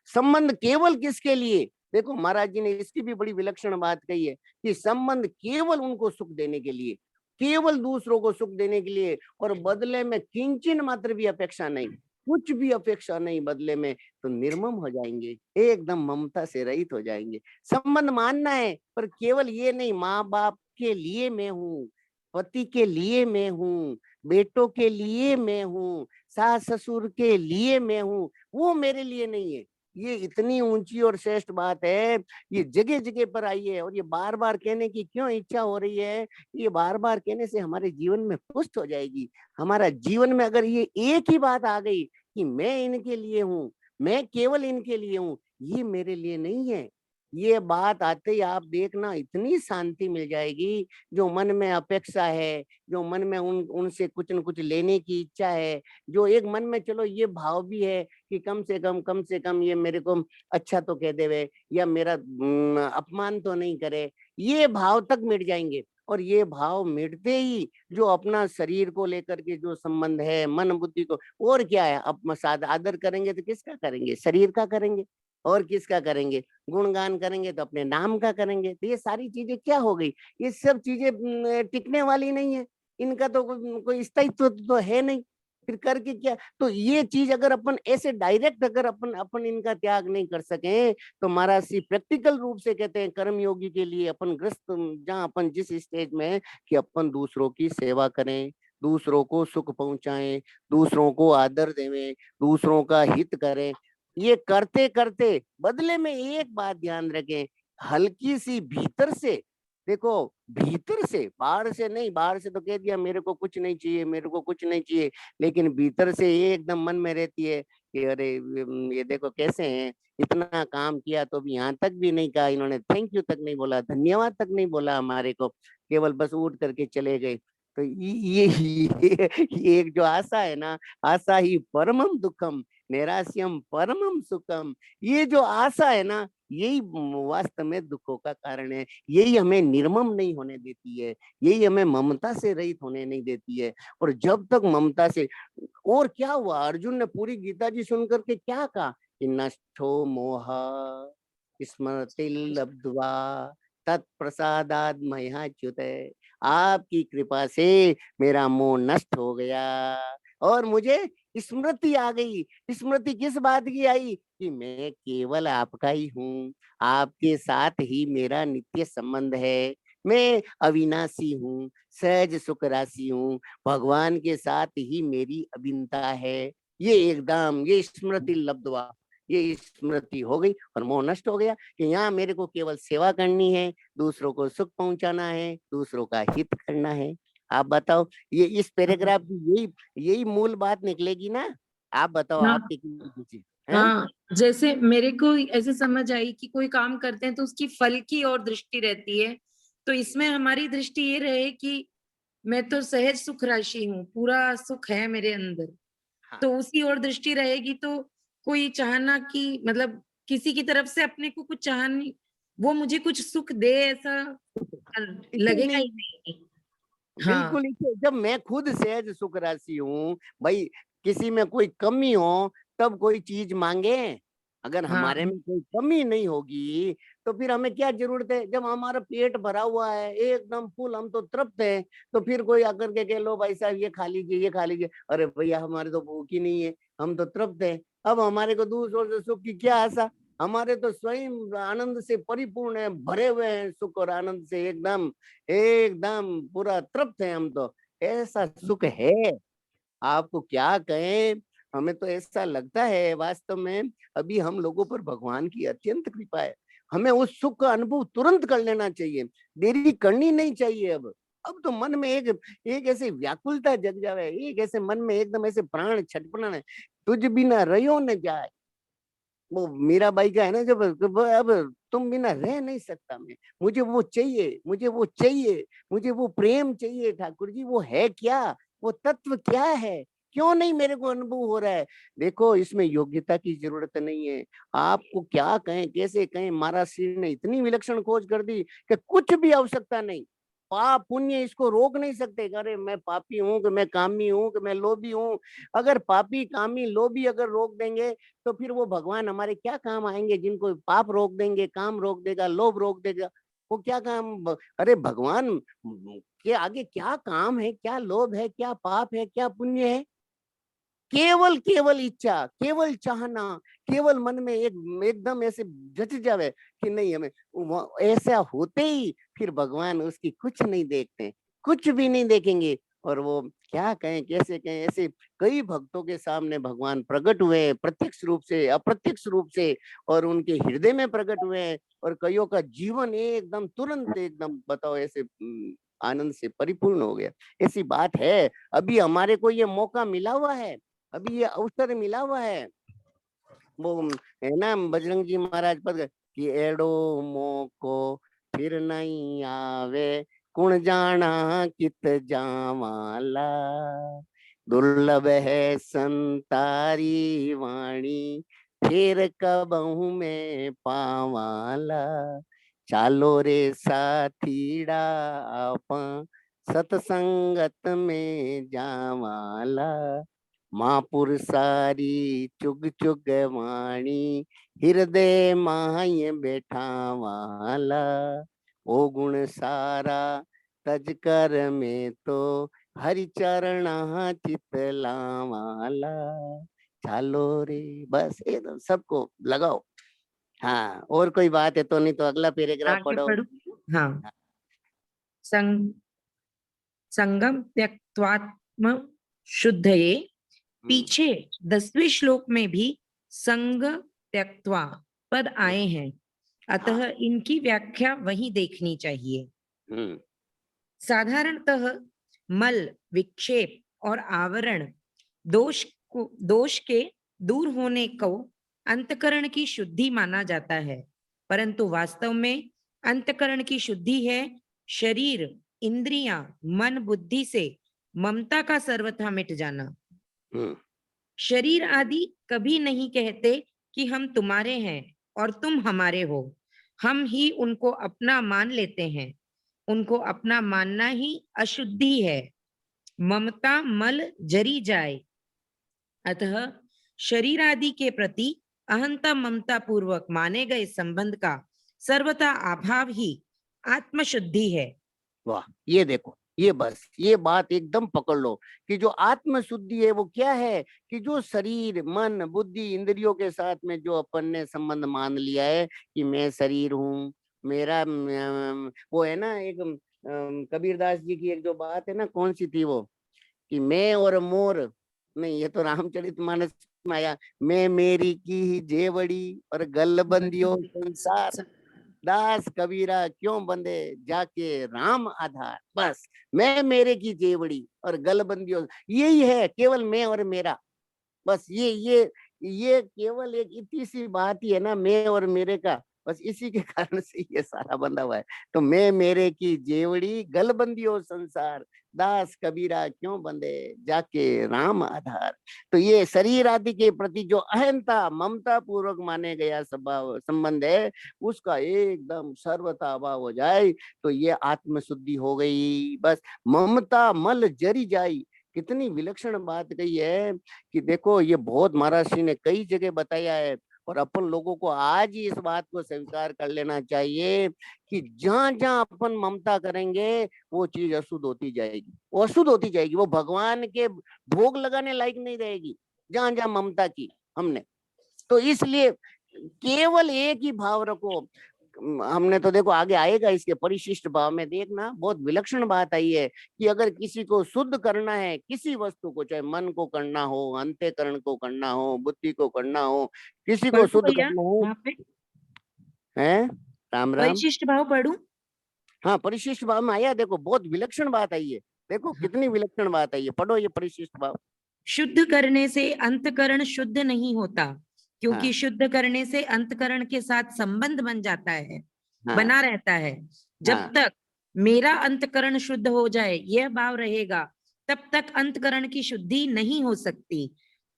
संबंध केवल किसके लिए, देखो महाराज जी ने इसकी भी बड़ी विलक्षण बात कही है कि संबंध केवल उनको सुख देने के लिए, केवल दूसरों को सुख देने के लिए, और बदले में किंचन मात्र भी अपेक्षा नहीं, कुछ भी अपेक्षा नहीं बदले में, तो निर्मम हो जाएंगे, एकदम ममता से रहित हो जाएंगे। संबंध मानना है पर केवल ये नहीं, माँ बाप के लिए मैं हूँ, पति के लिए मैं हूँ, बेटों के लिए मैं हूँ, सास ससुर के लिए मैं हूँ, वो मेरे लिए नहीं है। ये इतनी ऊंची और श्रेष्ठ बात है, ये जगह जगह पर आई है। और ये बार बार कहने की क्यों इच्छा हो रही है? ये बार बार कहने से हमारे जीवन में पुष्ट हो जाएगी। हमारा जीवन में अगर ये एक ही बात आ गई कि मैं इनके लिए हूँ, मैं केवल इनके लिए हूँ, ये मेरे लिए नहीं है, ये बात आते ही आप देखना इतनी शांति मिल जाएगी। जो मन में अपेक्षा है, जो मन में उनसे कुछ न कुछ लेने की इच्छा है, जो एक मन में चलो ये भाव भी है कि कम से कम ये मेरे को अच्छा तो कह देवे, या मेरा अपमान तो नहीं करे, ये भाव तक मिट जाएंगे। और ये भाव मिटते ही जो अपना शरीर को लेकर के जो संबंध है, मन बुद्धि को, और क्या है, अब आदर करेंगे तो किसका करेंगे? शरीर का करेंगे। और किसका करेंगे? गुणगान करेंगे तो अपने नाम का करेंगे। तो ये सारी चीजें क्या हो गई? ये सब चीजें टिकने वाली नहीं है, इनका तो कोई स्थायित्व तो है नहीं। फिर करके क्या? तो ये चीज अगर अपन ऐसे डायरेक्ट अगर अपन अपन इनका त्याग नहीं कर सके, तो महाराज जी प्रैक्टिकल रूप से कहते हैं कर्म योगी के लिए अपन ग्रस्त, जहाँ अपन जिस स्टेज में है कि अपन दूसरों की सेवा करें, दूसरों को सुख पहुंचाएं, दूसरों को आदर देवें, दूसरों का हित करें। ये करते करते बदले में एक बात ध्यान रखें, हल्की सी भीतर से, देखो भीतर से, बाहर से नहीं, बाहर से तो कह दिया मेरे को कुछ नहीं चाहिए, मेरे को कुछ नहीं चाहिए, लेकिन भीतर से एकदम मन में रहती है कि अरे ये देखो कैसे हैं, इतना काम किया तो भी यहाँ तक भी नहीं कहा इन्होंने, थैंक यू तक नहीं बोला, धन्यवाद तक नहीं बोला हमारे को, केवल बस उठ करके चले गए। तो ये एक जो आशा है ना, आशा ही परमम दुखम नैराश्यम परमम सुखम, ये जो आशा है ना, यही वास्तव में दुखों का कारण है। यही हमें निर्मम नहीं होने देती है, यही हमें ममता से रहित होने नहीं देती है। और जब तक ममता से, और क्या हुआ, अर्जुन ने पूरी गीता जी सुन करके क्या कहा कि नष्टो मोह स्मृति लब्ध्वा तत्प्रसादाद मयाच्युत, आपकी कृपा से मेरा मोह नष्ट हो गया और मुझे स्मृति आ गई। स्मृति किस बात की आई? कि मैं केवल आपका ही हूँ, आपके साथ ही मेरा नित्य संबंध है, मैं अविनाशी हूँ, सहज सुख राशि हूँ, भगवान के साथ ही मेरी अभिन्नता है। ये एकदम ये स्मृति लब्ध्वा, ये स्मृति हो गई और मोह नष्ट हो गया कि यहाँ मेरे को केवल सेवा करनी है, दूसरों को सुख पहुंचाना है, दूसरों का हित करना है। आप बताओ, ये इस पैराग्राफ की यही यही मूल बात निकलेगी ना? आप बताओ, हाँ आपके पीछे है? हाँ, जैसे मेरे को ऐसे समझ आई कि कोई काम करते हैं तो उसकी फल की ओर दृष्टि रहती है, तो इसमें हमारी दृष्टि ये रहे कि मैं तो सहज सुख राशि हूँ, पूरा सुख है मेरे अंदर, हाँ। तो उसी ओर दृष्टि रहेगी। तो कोई चाहना कि मतलब किसी की तरफ से अपने को कुछ चाहनी, वो मुझे कुछ सुख दे ऐसा इसे लगेगा नहीं, ही नहीं। हाँ बिल्कुल इसे, जब मैं खुद सहज सुख राशि हूँ भाई, किसी में कोई कमी हो तब कोई चीज मांगे। अगर हमारे हाँ में कोई कमी नहीं होगी तो फिर हमें क्या जरूरत है? जब हमारा पेट भरा हुआ है एकदम फुल, हम तो तृप्त है, तो फिर कोई आकर के कह लो भाई साहब ये खा लीजिए, ये खा लीजिए, अरे भैया हमारे तो भूख ही नहीं है, हम तो तृप्त है। अब हमारे को दूसरों से सुख की क्या आशा? हमारे तो स्वयं आनंद से परिपूर्ण है, भरे हुए हैं सुख और आनंद से, एकदम एकदम पूरा तृप्त है हम तो। ऐसा सुख है, आपको क्या कहें, हमें तो ऐसा लगता है वास्तव में अभी हम लोगों पर भगवान की अत्यंत कृपा है। हमें उस सुख का अनुभव तुरंत कर लेना चाहिए, देरी करनी नहीं चाहिए। अब तो मन में एक एक ऐसी व्याकुलता जग जावे, एक ऐसे मन में एकदम ऐसे प्राण छटपटाने, तुझ बिना रहो न जाए। वो मीराबाई का है ना, जब अब तुम बिना रह नहीं सकता मैं, मुझे वो चाहिए, मुझे वो चाहिए, मुझे वो प्रेम चाहिए। ठाकुर जी वो है क्या, वो तत्व क्या है, क्यों नहीं मेरे को अनुभव हो रहा है? देखो इसमें योग्यता की जरूरत नहीं है। आपको क्या कहें, कैसे कहें, महाराज श्री ने इतनी विलक्षण खोज कर दी कि कुछ भी आवश्यकता नहीं। पाप पुण्य इसको रोक नहीं सकते, अरे मैं पापी हूँ कि मैं कामी हूँ कि मैं लोभी हूँ। अगर पापी कामी लोभी अगर रोक देंगे तो फिर वो भगवान हमारे क्या काम आएंगे? जिनको पाप रोक देंगे, काम रोक देगा, लोभ रोक देगा, वो क्या काम? अरे भगवान के आगे क्या काम है, क्या लोभ है, क्या पाप है, क्या पुण्य है? केवल केवल इच्छा, केवल चाहना, केवल मन में एक एकदम ऐसे जच जावे कि नहीं हमें, ऐसा होते ही फिर भगवान उसकी कुछ नहीं देखते, कुछ भी नहीं देखेंगे। और वो क्या कहें कैसे कहें, ऐसे कई भक्तों के सामने भगवान प्रकट हुए, प्रत्यक्ष रूप से अप्रत्यक्ष रूप से, और उनके हृदय में प्रकट हुए, और कईयों का जीवन एकदम तुरंत एकदम बताओ ऐसे आनंद से परिपूर्ण हो गया। ऐसी बात है, अभी हमारे को ये मौका मिला हुआ है, अभी ये अवसर मिला हुआ है। वो है ना बजरंग जी महाराज पर कि एड़ो मोको फिर नहीं आवे, कुण जाना कित जावाला, दुर्लभ है संतारी वाणी, फिर कबहू में पावाला, चालो रे साथीड़ा आपा, सतसंगत में जावाला, महापुर सारी चुग चुग वाणी, हृदय माय बैठा वाला, ओ गुण सारा तज कर में तो, हरि चरणा चित लावाला, चालो रे, बस एकदम सबको लगाओ। हाँ, और कोई बात है तो, नहीं तो अगला पैराग्राफ आगे पढ़ो। पढ़ू। हाँ। संग संगम त्यक्त्वात्म शुद्धये, पीछे 10वें श्लोक में भी संग त्यक्त्वा पद आए हैं, अतः इनकी व्याख्या वही देखनी चाहिए। हम्म साधारणतः मल, विक्षेप और आवरण दोष के दूर होने को अंतकरण की शुद्धि माना जाता है, परंतु वास्तव में अंतकरण की शुद्धि है शरीर, इंद्रियां, मन, बुद्धि से ममता का सर्वथा मिट जाना। हम्म शरीर आदि कभी नहीं कहते कि हम तुम्हारे हैं और तुम हमारे हो, हम ही उनको अपना मान लेते हैं। उनको अपना मानना ही अशुद्धि है। ममता मल जरी जाए, अतः शरीर आदि के प्रति अहंता ममता पूर्वक माने गए संबंध का सर्वथा अभाव ही आत्मशुद्धि है। वाह, ये देखो, ये बस ये बात एकदम पकड़ लो कि जो आत्म शुद्धि है वो क्या है, कि जो शरीर मन बुद्धि इंद्रियों के साथ में जो अपन ने संबंध मान लिया है कि मैं शरीर हूँ, मेरा वो है ना एक कबीरदास जी की एक जो बात है ना, कौन सी थी वो, कि मैं और मोर, नहीं ये तो रामचरितमानस में आया, मैं मेरी की ही जेवड़ी और गलबंदियों संसार, दास कबीरा क्यों बंदे जाके राम आधार, बस मैं मेरे की जेवड़ी और गलबंदियों, यही है केवल मैं और मेरा, बस ये केवल एक इतनी सी बात ही है ना, मैं और मेरे का, बस इसी के कारण से ये सारा बंधा हुआ है। तो मैं मेरे की जेवड़ी गलबंदियों संसार, दास कबीरा क्यों बंदे जाके राम आधार। तो ये शरीर आदि के प्रति जो अहंता ममता पूर्वक माने गया स्वभाव संबंध है, उसका एकदम सर्वथा अभाव हो जाए तो ये आत्म शुद्धि हो गई, बस ममता मल जरी जाई। कितनी विलक्षण बात कही है कि देखो, ये बहुत महाराज जी ने कई जगह बताया है, और अपन लोगों को आज ही इस बात को स्वीकार कर लेना चाहिए कि जहां जहां अपन ममता करेंगे वो चीज अशुद्ध होती जाएगी, वो अशुद्ध होती जाएगी, वो भगवान के भोग लगाने लायक नहीं रहेगी जहां जहां ममता की हमने। तो इसलिए केवल एक ही भाव रखो। हमने तो देखो आगे आएगा इसके परिशिष्ट भाव में, देखना बहुत विलक्षण बात आई है कि अगर किसी को शुद्ध करना है, किसी वस्तु को, चाहे मन को करना हो, अंतःकरण को करना हो, बुद्धि को करना हो, किसी को पढ़ू शुद्ध भैया करना हो, वहां पे है राम राम। परिशिष्ट भाव पढ़ू। हाँ, परिशिष्ट भाव में आया, देखो बहुत विलक्षण बात आई है, देखो हाँ। कितनी विलक्षण बात आई है, पढ़ो ये परिशिष्ट भाव। शुद्ध करने से अंतकरण शुद्ध नहीं होता, क्योंकि हाँ शुद्ध करने से अंतकरण के साथ संबंध बन जाता है, हाँ बना रहता है। जब हाँ तक मेरा अंतकरण शुद्ध हो जाए यह भाव रहेगा, तब तक अंतकरण की शुद्धि नहीं हो सकती,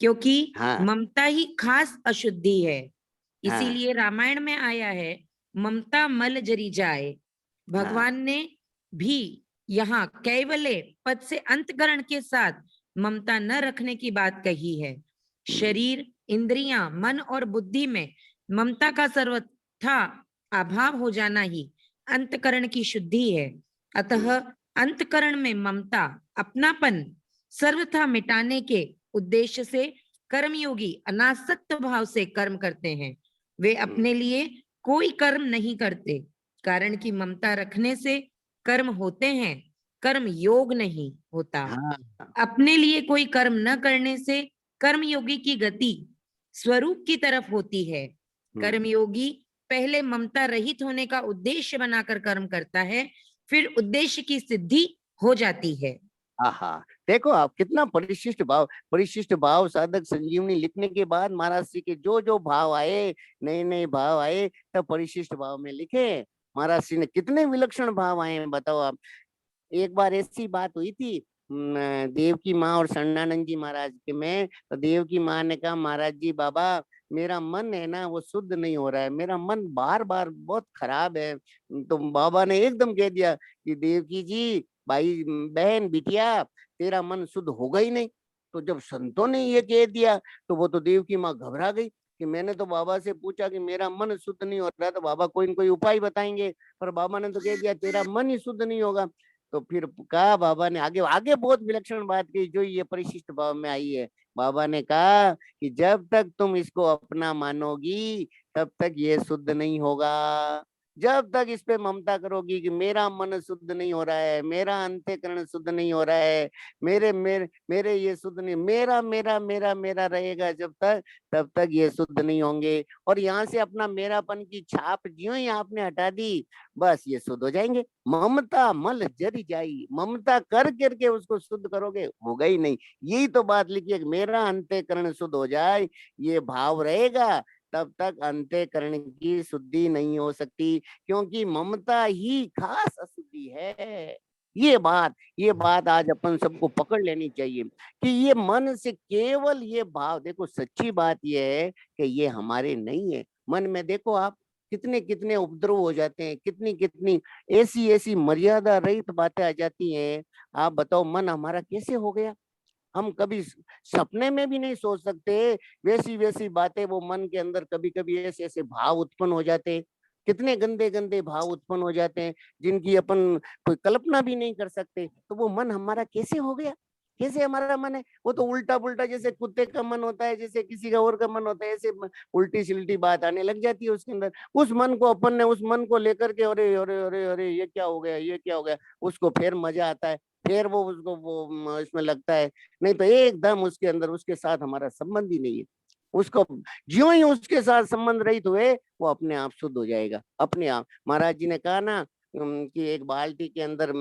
क्योंकि हाँ ममता ही खास अशुद्धि है। हाँ इसीलिए रामायण में आया है, ममता मल जरी जाए। हाँ भगवान ने भी यहाँ कैवल्य पद से अंतकरण के साथ ममता न रखने की बात कही है। शरीर, इंद्रियां, मन और बुद्धि में ममता का सर्वथा अभाव हो जाना ही अंतकरण की शुद्धि है। अतः अंतकरण में ममता, अपनापन सर्वथा मिटाने के उद्देश्य से कर्मयोगी अनासक्त भाव से कर्म करते हैं। वे अपने लिए कोई कर्म नहीं करते, कारण कि ममता रखने से कर्म होते हैं, कर्म योग नहीं होता। हाँ अपने लिए कोई कर्म न करने से कर्मयोगी की गति स्वरूप की तरफ होती है। कर्मयोगी पहले ममता रहित होने का उद्देश्य बनाकर कर्म करता है, फिर उद्देश्य की सिद्धि हो जाती है। आहा, देखो आप कितना परिशिष्ट भाव साधक संजीवनी लिखने के बाद महाराज जी के जो जो भाव आए, नए नए भाव आए, तब परिशिष्ट भाव में लिखे। महाराज जी ने कितने विलक्षण भाव आए हैं, बताओ आप। एक बार ऐसी बात हुई थी देव की माँ और शरणानंद जी महाराज के में। तो देव की माँ ने कहा, महाराज जी बाबा, मेरा मन है ना वो शुद्ध नहीं हो रहा है, मेरा मन बार बार बहुत खराब है। तो बाबा ने एकदम कह दिया कि देवकी जी, भाई बहन बिटिया, तेरा मन शुद्ध होगा ही नहीं। तो जब संतों ने ये कह दिया तो वो तो देव की माँ घबरा गई कि मैंने तो बाबा से पूछा कि मेरा मन शुद्ध नहीं हो रहा, तो बाबा कोई न कोई उपाय बताएंगे, पर बाबा ने तो कह दिया तेरा मन ही शुद्ध नहीं होगा। तो फिर कहा बाबा ने आगे आगे बहुत विलक्षण बात की जो ये परिशिष्ट भाव में आई है। बाबा ने कहा कि जब तक तुम इसको अपना मानोगी तब तक ये शुद्ध नहीं होगा। जब तक इस पे ममता करोगी कि मेरा मन शुद्ध नहीं हो रहा है, मेरा अंतःकरण शुद्ध नहीं हो रहा है, मेरे मेरे मेरे ये शुद्ध नहीं, मेरा मेरा मेरा मेरा रहेगा जब तक, तब तक ये शुद्ध नहीं होंगे। और यहाँ से अपना मेरापन की छाप ज्यों ही आपने हटा दी, बस ये शुद्ध हो जाएंगे। ममता मल जरी जाई, ममता कर करके उसको शुद्ध करोगे, होगा ही नहीं। यही तो बात लिखी है, मेरा अंतःकरण शुद्ध हो जाए, ये भाव रहेगा, तब तक अंतःकरण की शुद्धि नहीं हो सकती, क्योंकि ममता ही खास अशुद्धि है। ये बात आज अपन सबको पकड़ लेनी चाहिए कि ये मन से केवल ये भाव, देखो सच्ची बात ये है कि ये हमारे नहीं है। मन में देखो आप कितने कितने उपद्रव हो जाते हैं, कितनी कितनी ऐसी ऐसी मर्यादा रहित बातें आ जाती हैं। आप बताओ मन हमारा कैसे हो गया, हम कभी सपने में भी नहीं सोच सकते। वैसी वैसी बातें वो मन के अंदर कभी कभी ऐसे ऐसे भाव उत्पन्न हो जाते हैं, कितने गंदे गंदे भाव उत्पन्न हो जाते हैं जिनकी अपन कोई कल्पना भी नहीं कर सकते। तो वो मन हमारा कैसे हो गया, कैसे हमारा मन है? वो तो उल्टा पुल्टा, जैसे कुत्ते का मन होता है, जैसे किसी का और का मन होता है, ऐसे उल्टी सिल्टी बात आने लग जाती है उसके अंदर। उस मन को अपन ने उस मन को लेकर के अरे अरे अरे अरे ये क्या हो गया, ये क्या हो गया, उसको फिर मजा आता है, फिर वो उसको वो इसमें लगता है। नहीं तो एकदम उसके अंदर उसके साथ हमारा संबंध ही नहीं है। उसको ज्यों ही उसके साथ संबंध रहित हुए, वो अपने आप शुद्ध हो जाएगा अपने आप। महाराज जी ने कहा ना कि एक बाल्टी के अंदर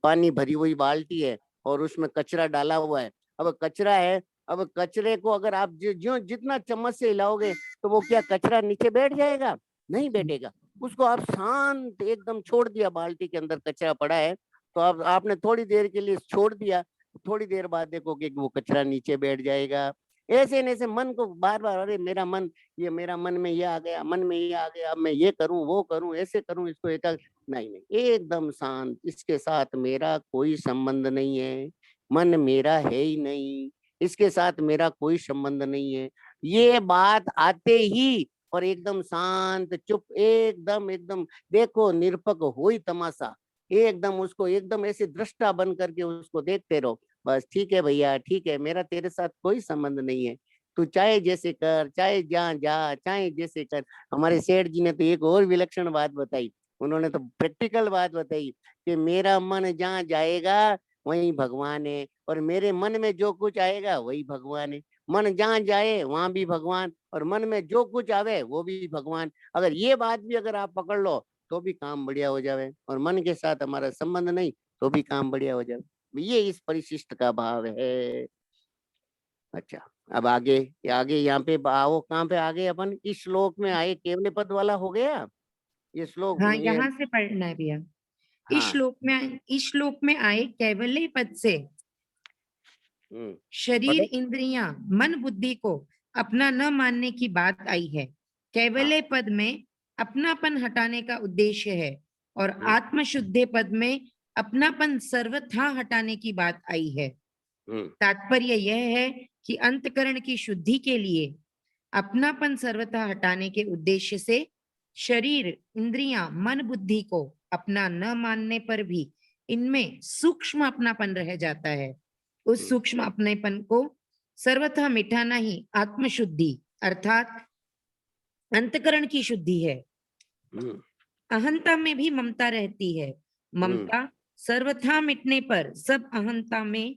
पानी भरी हुई बाल्टी है और उसमें कचरा डाला हुआ है। अब कचरा है, अब कचरे को अगर आप ज्यों जितना चम्मच से हिलाओगे तो वो क्या कचरा नीचे बैठ जाएगा? नहीं बैठेगा। उसको आप शांत एकदम छोड़ दिया, बाल्टी के अंदर कचरा पड़ा है तो आपने थोड़ी देर के लिए छोड़ दिया, थोड़ी देर बाद देखोगे कि वो कचरा नीचे बैठ जाएगा। ऐसे न ऐसे मन को बार बार, अरे मेरा मन, ये मेरा मन में ये आ गया, मन में ये आ गया, अब मैं ये करूं वो करूं ऐसे करूं इसको नहीं नहीं, एकदम शांत, इसके साथ मेरा कोई संबंध नहीं है, मन मेरा है ही नहीं, इसके साथ मेरा कोई संबंध नहीं है। ये बात आते ही और एकदम शांत चुप, एकदम एकदम देखो निरपक हो ही तमाशा, एकदम उसको एकदम ऐसे दृष्टा बन करके उसको देखते रहो। बस ठीक है भैया, ठीक है, मेरा तेरे साथ कोई संबंध नहीं है, तू चाहे जैसे कर, चाहे जहाँ जा, चाहे जैसे कर। हमारे सेठ जी ने तो एक और विलक्षण बात बताई, उन्होंने तो प्रैक्टिकल बात बताई कि मेरा मन जहाँ जाएगा वही भगवान है, और मेरे मन में जो कुछ आएगा वही भगवान है। मन जहाँ जाए वहां भी भगवान, और मन में जो कुछ आवे वो भी भगवान। अगर ये बात भी अगर आप पकड़ लो तो भी काम बढ़िया हो जावे, और मन के साथ हमारा संबंध नहीं तो भी काम बढ़िया हो जावे। ये इस परिशिष्ट का भाव है। अच्छा, अब आगे आगे यहाँ पे आओ, कहाँ पे आगे अपन इस श्लोक में आए, केवल पद वाला हो गया ये श्लोक हाँ, ये। यहाँ से पढ़ना है भैया। हाँ। इस श्लोक में आए कैवल्य पद से शरीर पढ़ो। इंद्रियां मन बुद्धि को अपना न मानने की बात आई है। हाँ। कैवल्य पद में अपनापन हटाने का उद्देश्य है और हम्म, आत्मशुद्धि पद में अपनापन सर्वथा हटाने की बात आई है। हम्म, तात्पर्य यह है कि अंतकरण की शुद्धि के लिए अपनापन सर्वथा हटाने के उद्देश्य से शरीर इंद्रियां मन बुद्धि को अपना न मानने पर भी इनमें सूक्ष्म अपनापन रह जाता है। उस सूक्ष्म अपनेपन को सर्वथा मिटाना ही आत्मशुद्धि अर्थात अंतकरण की शुद्धि है। हम्म, अहंता में भी ममता रहती है। हम्म, ममता सर्वथा मिटने पर सब अहंता में,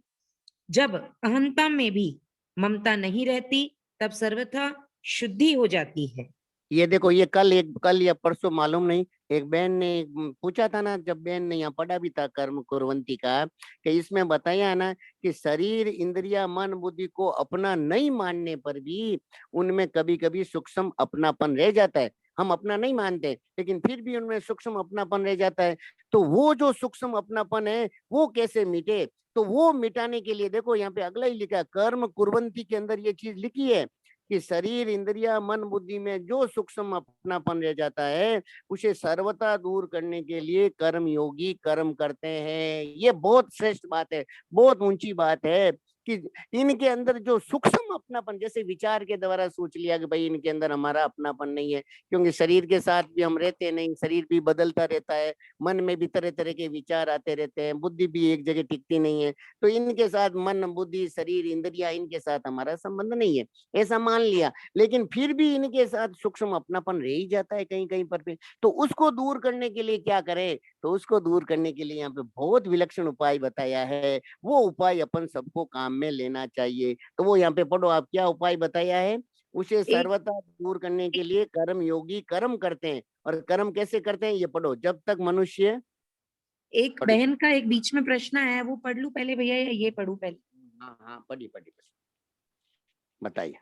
जब अहंता में भी ममता नहीं रहती, तब सर्वथा शुद्धि हो जाती है। ये देखो, ये कल या परसों मालूम नहीं, एक बहन ने पूछा था ना, जब बहन ने यहाँ पढ़ा भी था कर्म कुर्वंती का, कि इसमें बताया ना कि शरीर इंद्रिया मन बुद्धि को अपना नहीं मानने पर भी उनमें कभी कभी सूक्ष्म अपनापन रह जाता है। हम अपना नहीं मानते लेकिन फिर भी उनमें सूक्ष्म अपनापन रह जाता है। तो वो जो सूक्ष्म अपनापन है वो कैसे मिटे? तो वो मिटाने के लिए देखो यहाँ पे अगला ही लिखा है, कर्म कुर्वंती के अंदर ये चीज लिखी है कि शरीर इंद्रिया मन बुद्धि में जो सूक्ष्म अपनापन रह जाता है उसे सर्वथा दूर करने के लिए कर्म योगी कर्म करते हैं। ये बहुत श्रेष्ठ बात है, बहुत ऊंची बात है कि इनके अंदर जो सूक्ष्म अपनापन, जैसे विचार के द्वारा सोच लिया कि भाई इनके अंदर हमारा अपनापन नहीं है, क्योंकि शरीर के साथ भी हम रहते नहीं, शरीर भी बदलता रहता है, मन में भी तरह तरह के विचार आते रहते हैं, बुद्धि भी एक जगह टिकती नहीं है। तो इनके साथ मन बुद्धि शरीर इंद्रिया इनके साथ हमारा संबंध नहीं है, ऐसा मान लिया। लेकिन फिर भी इनके साथ सूक्ष्म अपनापन रह ही जाता है कहीं कहीं पर भी। तो उसको दूर करने के लिए क्या करें? तो उसको दूर करने के लिए यहाँ पे बहुत विलक्षण उपाय बताया है। वो उपाय अपन सबको काम में लेना चाहिए। तो वो यहाँ पे पढ़ो आप, क्या उपाय बताया है? उसे एक सर्वथा दूर करने के लिए कर्म योगी कर्म करते हैं। और कर्म कैसे करते हैं ये पढ़ो। जब तक मनुष्य, एक पढ़िए। बहन का एक बीच में प्रश्न आया है, वो पढ़ लूं पहले भैया या ये पढ़ूं पहले? हाँ हाँ, पढ़िए पढ़िए बताइए।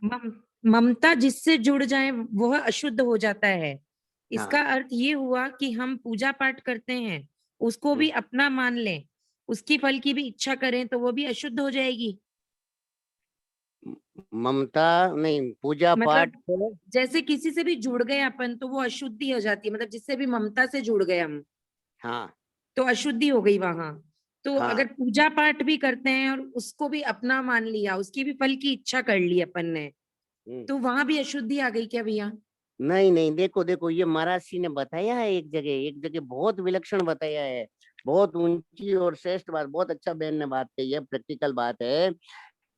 ममता जिससे जुड़ जाए वह अशुद्ध हो जाता है। इसका हाँ। अर्थ ये हुआ कि हम पूजा पाठ करते हैं, उसको भी अपना मान लें, उसकी फल की भी इच्छा करें तो वो भी अशुद्ध हो जाएगी। ममता नहीं, पूजा मतलब पाठ को। जैसे किसी से भी जुड़ गए अपन तो वो अशुद्धि हो जाती है, मतलब जिससे भी ममता से जुड़ गए हम हाँ तो अशुद्धि हो गई वहां। तो हाँ। अगर पूजा पाठ भी करते हैं और उसको भी अपना मान लिया, उसकी भी फल की इच्छा कर ली अपन ने, हम्म। तो वहां भी अशुद्धि आ गई क्या भैया? नहीं नहीं, देखो देखो, ये महाराज जी ने बताया है एक जगह बहुत विलक्षण बताया है, बहुत ऊंची और श्रेष्ठ बात, बहुत अच्छा बहन ने बात कही है, प्रैक्टिकल बात है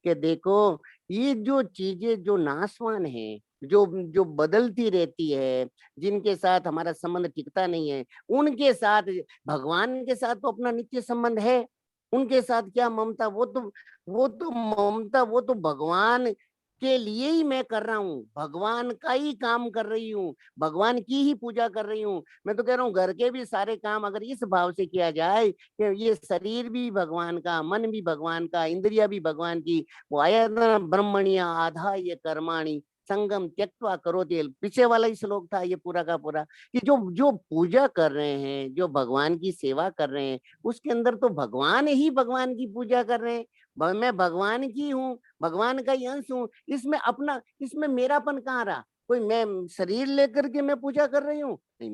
कि देखो, ये जो चीजें जो नाशवान है, जो जो बदलती रहती है, जिनके साथ हमारा संबंध टिकता नहीं है, उनके साथ, भगवान के साथ तो अपना नित्य संबंध है। उनके साथ क्या ममता? वो तो ममता, वो तो भगवान के लिए ही मैं कर रहा हूँ, भगवान का ही काम कर रही हूँ, भगवान की ही पूजा कर रही हूँ। मैं तो कह रहा हूँ घर के भी सारे काम अगर इस भाव से किया जाए कि ये शरीर भी भगवान का, मन भी भगवान का, इंद्रिया भी भगवान की, वो आया ना, ब्रह्मण्य आधाय कर्माणि संगम त्यक्त्वा करोति, पीछे वाला ही श्लोक था ये पूरा का पूरा, कि जो जो पूजा कर रहे हैं, जो भगवान की सेवा कर रहे हैं, उसके अंदर तो भगवान ही भगवान की पूजा कर रहे हैं। मैं भगवान की हूँ, भगवान का ही अंश हूँ। इसमें मेरापन कहाँ रहा? कोई मैं शरीर लेकर के मैं पूजा कर रही हूँ? नहीं,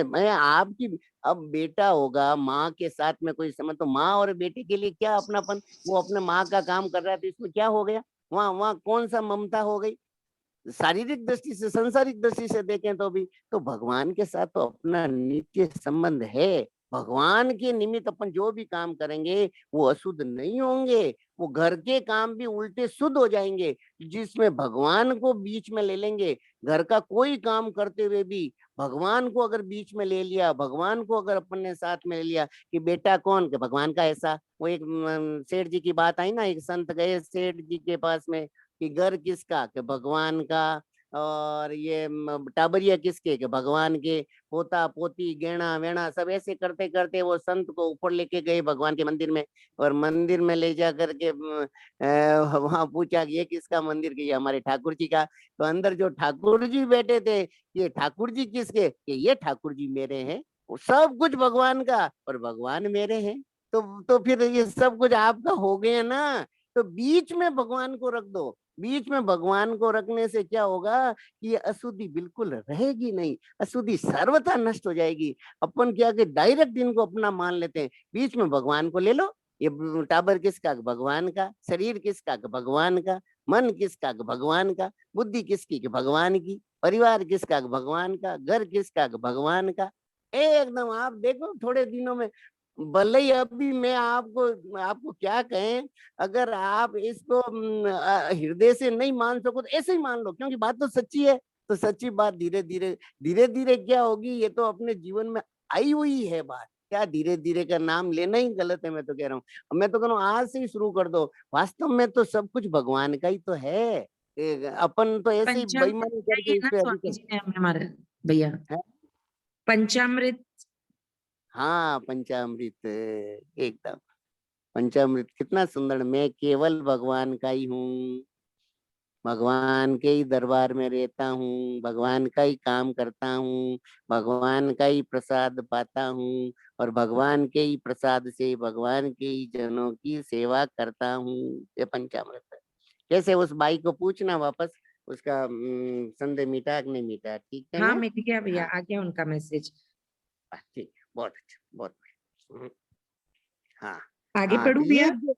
मैं आपकी, अब बेटा होगा माँ के साथ में कोई समय, तो माँ और बेटे के लिए क्या अपनापन? वो अपने माँ का काम कर रहा है तो इसमें क्या हो गया? वहाँ वहाँ कौन सा ममता हो गई? शारीरिक दृष्टि से, सांसारिक दृष्टि से देखें तो भी, तो भगवान के साथ तो अपना नित्य संबंध है। भगवान के निमित्त अपन जो भी काम करेंगे वो अशुद्ध नहीं होंगे, वो घर के काम भी उल्टे शुद्ध हो जाएंगे, जिसमें भगवान को बीच में ले लेंगे। घर का कोई काम करते हुए भी भगवान को अगर बीच में ले लिया, भगवान को अगर अपन ने साथ में ले लिया कि बेटा कौन, के भगवान का ऐसा। वो एक सेठ जी की बात आई ना, एक संत गए सेठ जी के पास में कि घर किसका, के भगवान का, और ये टाबरिया किसके, के भगवान के, पोता पोती गहना वेणा सब ऐसे करते करते वो संत को ऊपर लेके गए भगवान के मंदिर में। और मंदिर में ले जा करके वहां पूछा कि ये किसका मंदिर? के ये हमारे ठाकुर जी का। तो अंदर जो ठाकुर जी बैठे थे, ये ठाकुर जी किसके? कि ये ठाकुर जी मेरे हैं। वो सब कुछ भगवान का और भगवान मेरे हैं। तो फिर ये सब कुछ आपका हो गया ना। तो बीच में भगवान को रख दो। बीच में भगवान को रखने से क्या होगा कि ये अशुद्धि बिल्कुल रहेगी नहीं, अशुद्धि सर्वथा नष्ट हो जाएगी। अपन क्या कि डायरेक्ट इनको अपना मान लेते हैं। बीच में भगवान को ले लो। ये टाबर किसका? भगवान का। शरीर किसका? भगवान का। मन किसका? भगवान का। बुद्धि किसकी? भगवान की। परिवार किसका? भगवान का। घर किसका? भगवान का। एकदम आप देखो थोड़े दिनों में, भले ही अभी मैं आपको आपको क्या कहें, अगर आप इसको हृदय से नहीं मान सको तो ऐसे ही मान लो, क्योंकि बात तो सच्ची है। तो सच्ची बात धीरे धीरे क्या होगी, ये तो अपने जीवन में आई हुई है बात। क्या धीरे धीरे का नाम लेना ही गलत है। मैं तो कह रहा हूँ, मैं तो कह रहा हूँ आज से ही शुरू कर दो। वास्तव में तो सब कुछ भगवान का ही तो है। अपन तो ऐसे ही पंचामृत बेईमानी चाहिए करके इस ना पे अभी स्वामी तो जी ने हमें हमारे भैया, है। पंचामृत। हाँ पंचामृत एकदम, पंचामृत कितना सुंदर। मैं केवल भगवान का ही हूँ, भगवान के ही दरबार में रहता हूँ, भगवान का ही काम करता हूँ, भगवान का ही प्रसाद पाता हूँ, और भगवान के ही प्रसाद से भगवान के ही जनों की सेवा करता हूँ। ये पंचामृत है। कैसे उस बाई को पूछना वापस, उसका संदेह मिटा कि नहीं मिटा, ठीक है हाँ ना? मिट गया भैया, हाँ आ गया उनका मैसेज। ठीक, बहुत अच्छा, बहुत बढ़िया। हाँ आगे हाँ, तो पढ़ू ये भैया?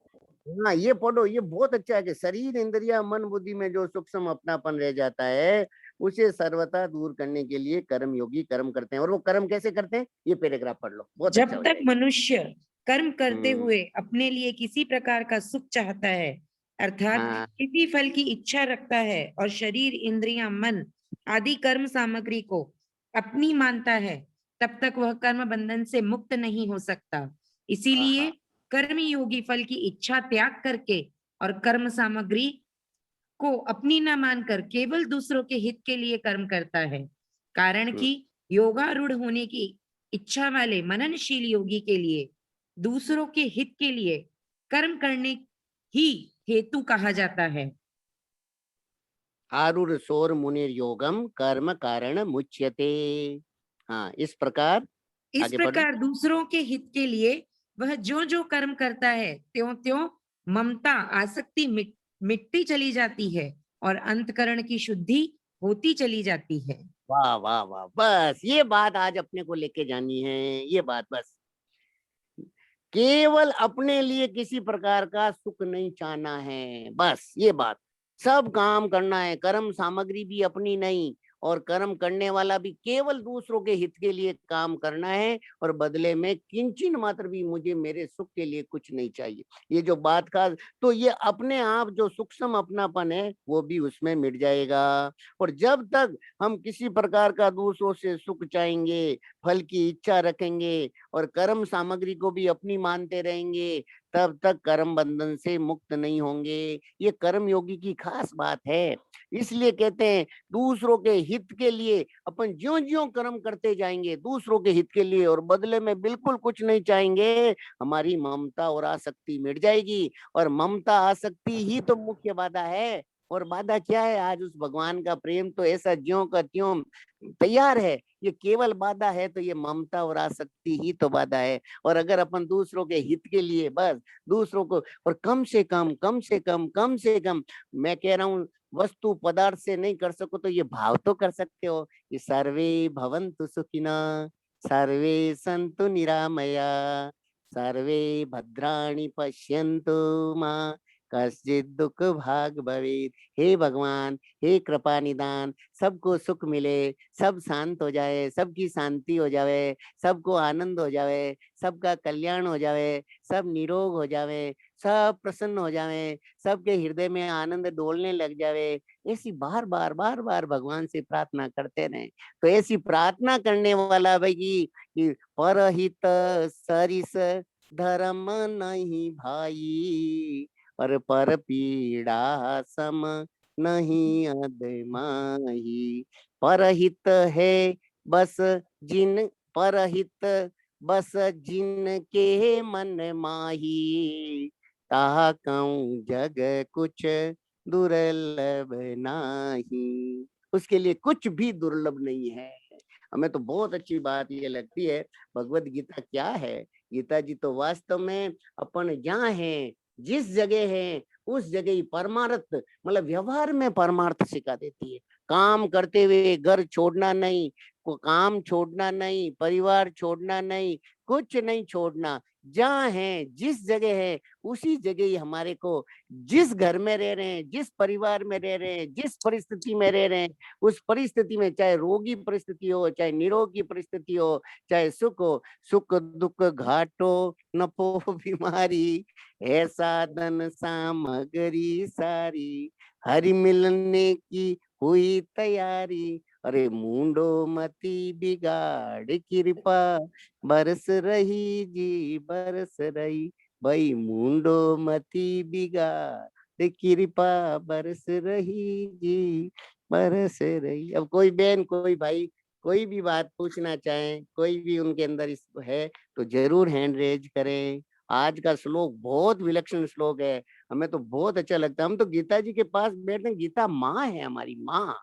हाँ ये पढ़ो, ये बहुत अच्छा है कि शरीर इंद्रिया मन बुद्धि में जो सूक्ष्म अपनापन रह जाता है उसे सर्वथा दूर करने के लिए कर्म योगी कर्म करते हैं। और वो कर्म कैसे करते हैं, ये पैराग्राफ पढ़ लो, बहुत जब अच्छा हो तक जाएगा। मनुष्य कर्म करते हम्म। हुए अपने लिए किसी प्रकार का सुख चाहता है, अर्थात हाँ किसी फल की इच्छा रखता है और शरीर इंद्रियां मन आदि कर्म सामग्री को अपनी मानता है, तब तक वह कर्म बंधन से मुक्त नहीं हो सकता। हाँ इसीलिए हाँ कर्म योगी फल की इच्छा त्याग करके और कर्म सामग्री को अपनी न मानकर केवल दूसरों के हित के लिए कर्म करता है। कारण हम्म, कि योगारूढ़ होने की इच्छा वाले मननशील योगी के लिए दूसरों के हित के लिए कर्म करने ही हेतु कहा जाता है। आरुर सोर मुनिर योगम कर्म कारण मुच्यते। हाँ इस प्रकार इस आगे पढ़ो। प्रकार दूसरों के हित के लिए वह जो जो कर्म करता है, त्यों त्यों ममता आसक्ति मिटती चली जाती है और अंतकरण की शुद्धि होती चली जाती है। वाह वाह वाह, बस ये बात आज अपने को लेके जानी है। ये बात बस, केवल अपने लिए किसी प्रकार का सुख नहीं चाहना है, बस ये बात। सब काम करना है, कर्म सामग्री भी अपनी नहीं, और कर्म करने वाला भी केवल दूसरों के हित के लिए काम करना है, और बदले में किंचन मात्र भी मुझे मेरे सुख के लिए कुछ नहीं चाहिए। ये जो बात का, तो ये अपने आप जो सूक्ष्म अपनापन है वो भी उसमें मिट जाएगा। और जब तक हम किसी प्रकार का दूसरों से सुख चाहेंगे, फल की इच्छा रखेंगे और कर्म सामग्री को भी अपनी मानते रहेंगे, तब तक कर्म बंधन से मुक्त नहीं होंगे। ये कर्म योगी की खास बात है। इसलिए कहते हैं दूसरों के हित के लिए अपन ज्यों ज्यों कर्म करते जाएंगे दूसरों के हित के लिए, और बदले में बिल्कुल कुछ नहीं चाहेंगे, हमारी ममता और आसक्ति मिट जाएगी। और ममता आसक्ति ही तो मुख्य बाधा है। और बाधा क्या है, आज उस भगवान का प्रेम तो ऐसा ज्यों का त्यों तैयार है। ये केवल बाधा है तो ये ममता और आसक्ति ही तो बाधा है। और अगर अपन दूसरों के हित के लिए बस दूसरों को, और कम से कम कम से कम कम से कम, मैं कह रहा हूँ वस्तु पदार्थ से नहीं कर सको तो ये भाव तो कर सकते हो कि सर्वे भवन्तु सुखिनः, सर्वे सन्तु निरामया, सर्वे भद्राणि पश्यन्तु मां कश्चित् दुख भाग भवेत्। हे भगवान, हे कृपा निदान, सबको सुख मिले, सब शांत हो जाए, सबकी शांति हो जावे, सबको आनंद हो जावे, सबका कल्याण हो जावे, सब निरोग हो जावे, सब प्रसन्न हो जावे, सबके हृदय में आनंद डोलने लग जावे। ऐसी बार बार बार बार भगवान से प्रार्थना करते रहे। तो ऐसी प्रार्थना करने वाला भाई कि परहित सरिस धर्म नहीं भाई, और पर पीड़ा सम नहीं अदमाही। परहित है बस जिन, परहित बस जिन के मन माही, ताहा कहूँ जग कुछ दुर्लभ नाही। उसके लिए कुछ भी दुर्लभ नहीं है। हमें तो बहुत अच्छी बात ये लगती है, भगवत गीता क्या है। गीता जी तो वास्तव में अपन जहाँ हैं, जिस जगह है उस जगह ही परमार्थ, मतलब व्यवहार में परमार्थ सिखा देती है। काम करते हुए घर छोड़ना नहीं, को काम छोड़ना नहीं, परिवार छोड़ना नहीं, कुछ नहीं छोड़ना। जहाँ है जिस जगह है उसी जगह ही हमारे को, जिस घर में रह रहे हैं, जिस परिवार में रह रहे हैं, जिस परिस्थिति में रह रहे हैं, उस परिस्थिति में चाहे रोगी परिस्थिति हो, चाहे निरोगी परिस्थिति हो, चाहे सुख हो, सुख दुख घाटो नफो बीमारी, है साधन सामग्री सारी, हरि मिलने की हुई तैयारी। अरे मुंडो मती बिगाड़ कृपा बरस रही जी बरस रही, भाई मुंडो मती बिगाड़ कृपा बरस रही जी बरस रही। अब कोई बहन कोई भाई कोई भी बात पूछना चाहे, कोई भी उनके अंदर इस है तो जरूर हैंड रेज करें। आज का श्लोक बहुत विलक्षण श्लोक है, हमें तो बहुत अच्छा लगता है। हम तो गीता जी के पास बैठते हैं, गीता माँ है, हमारी माँ,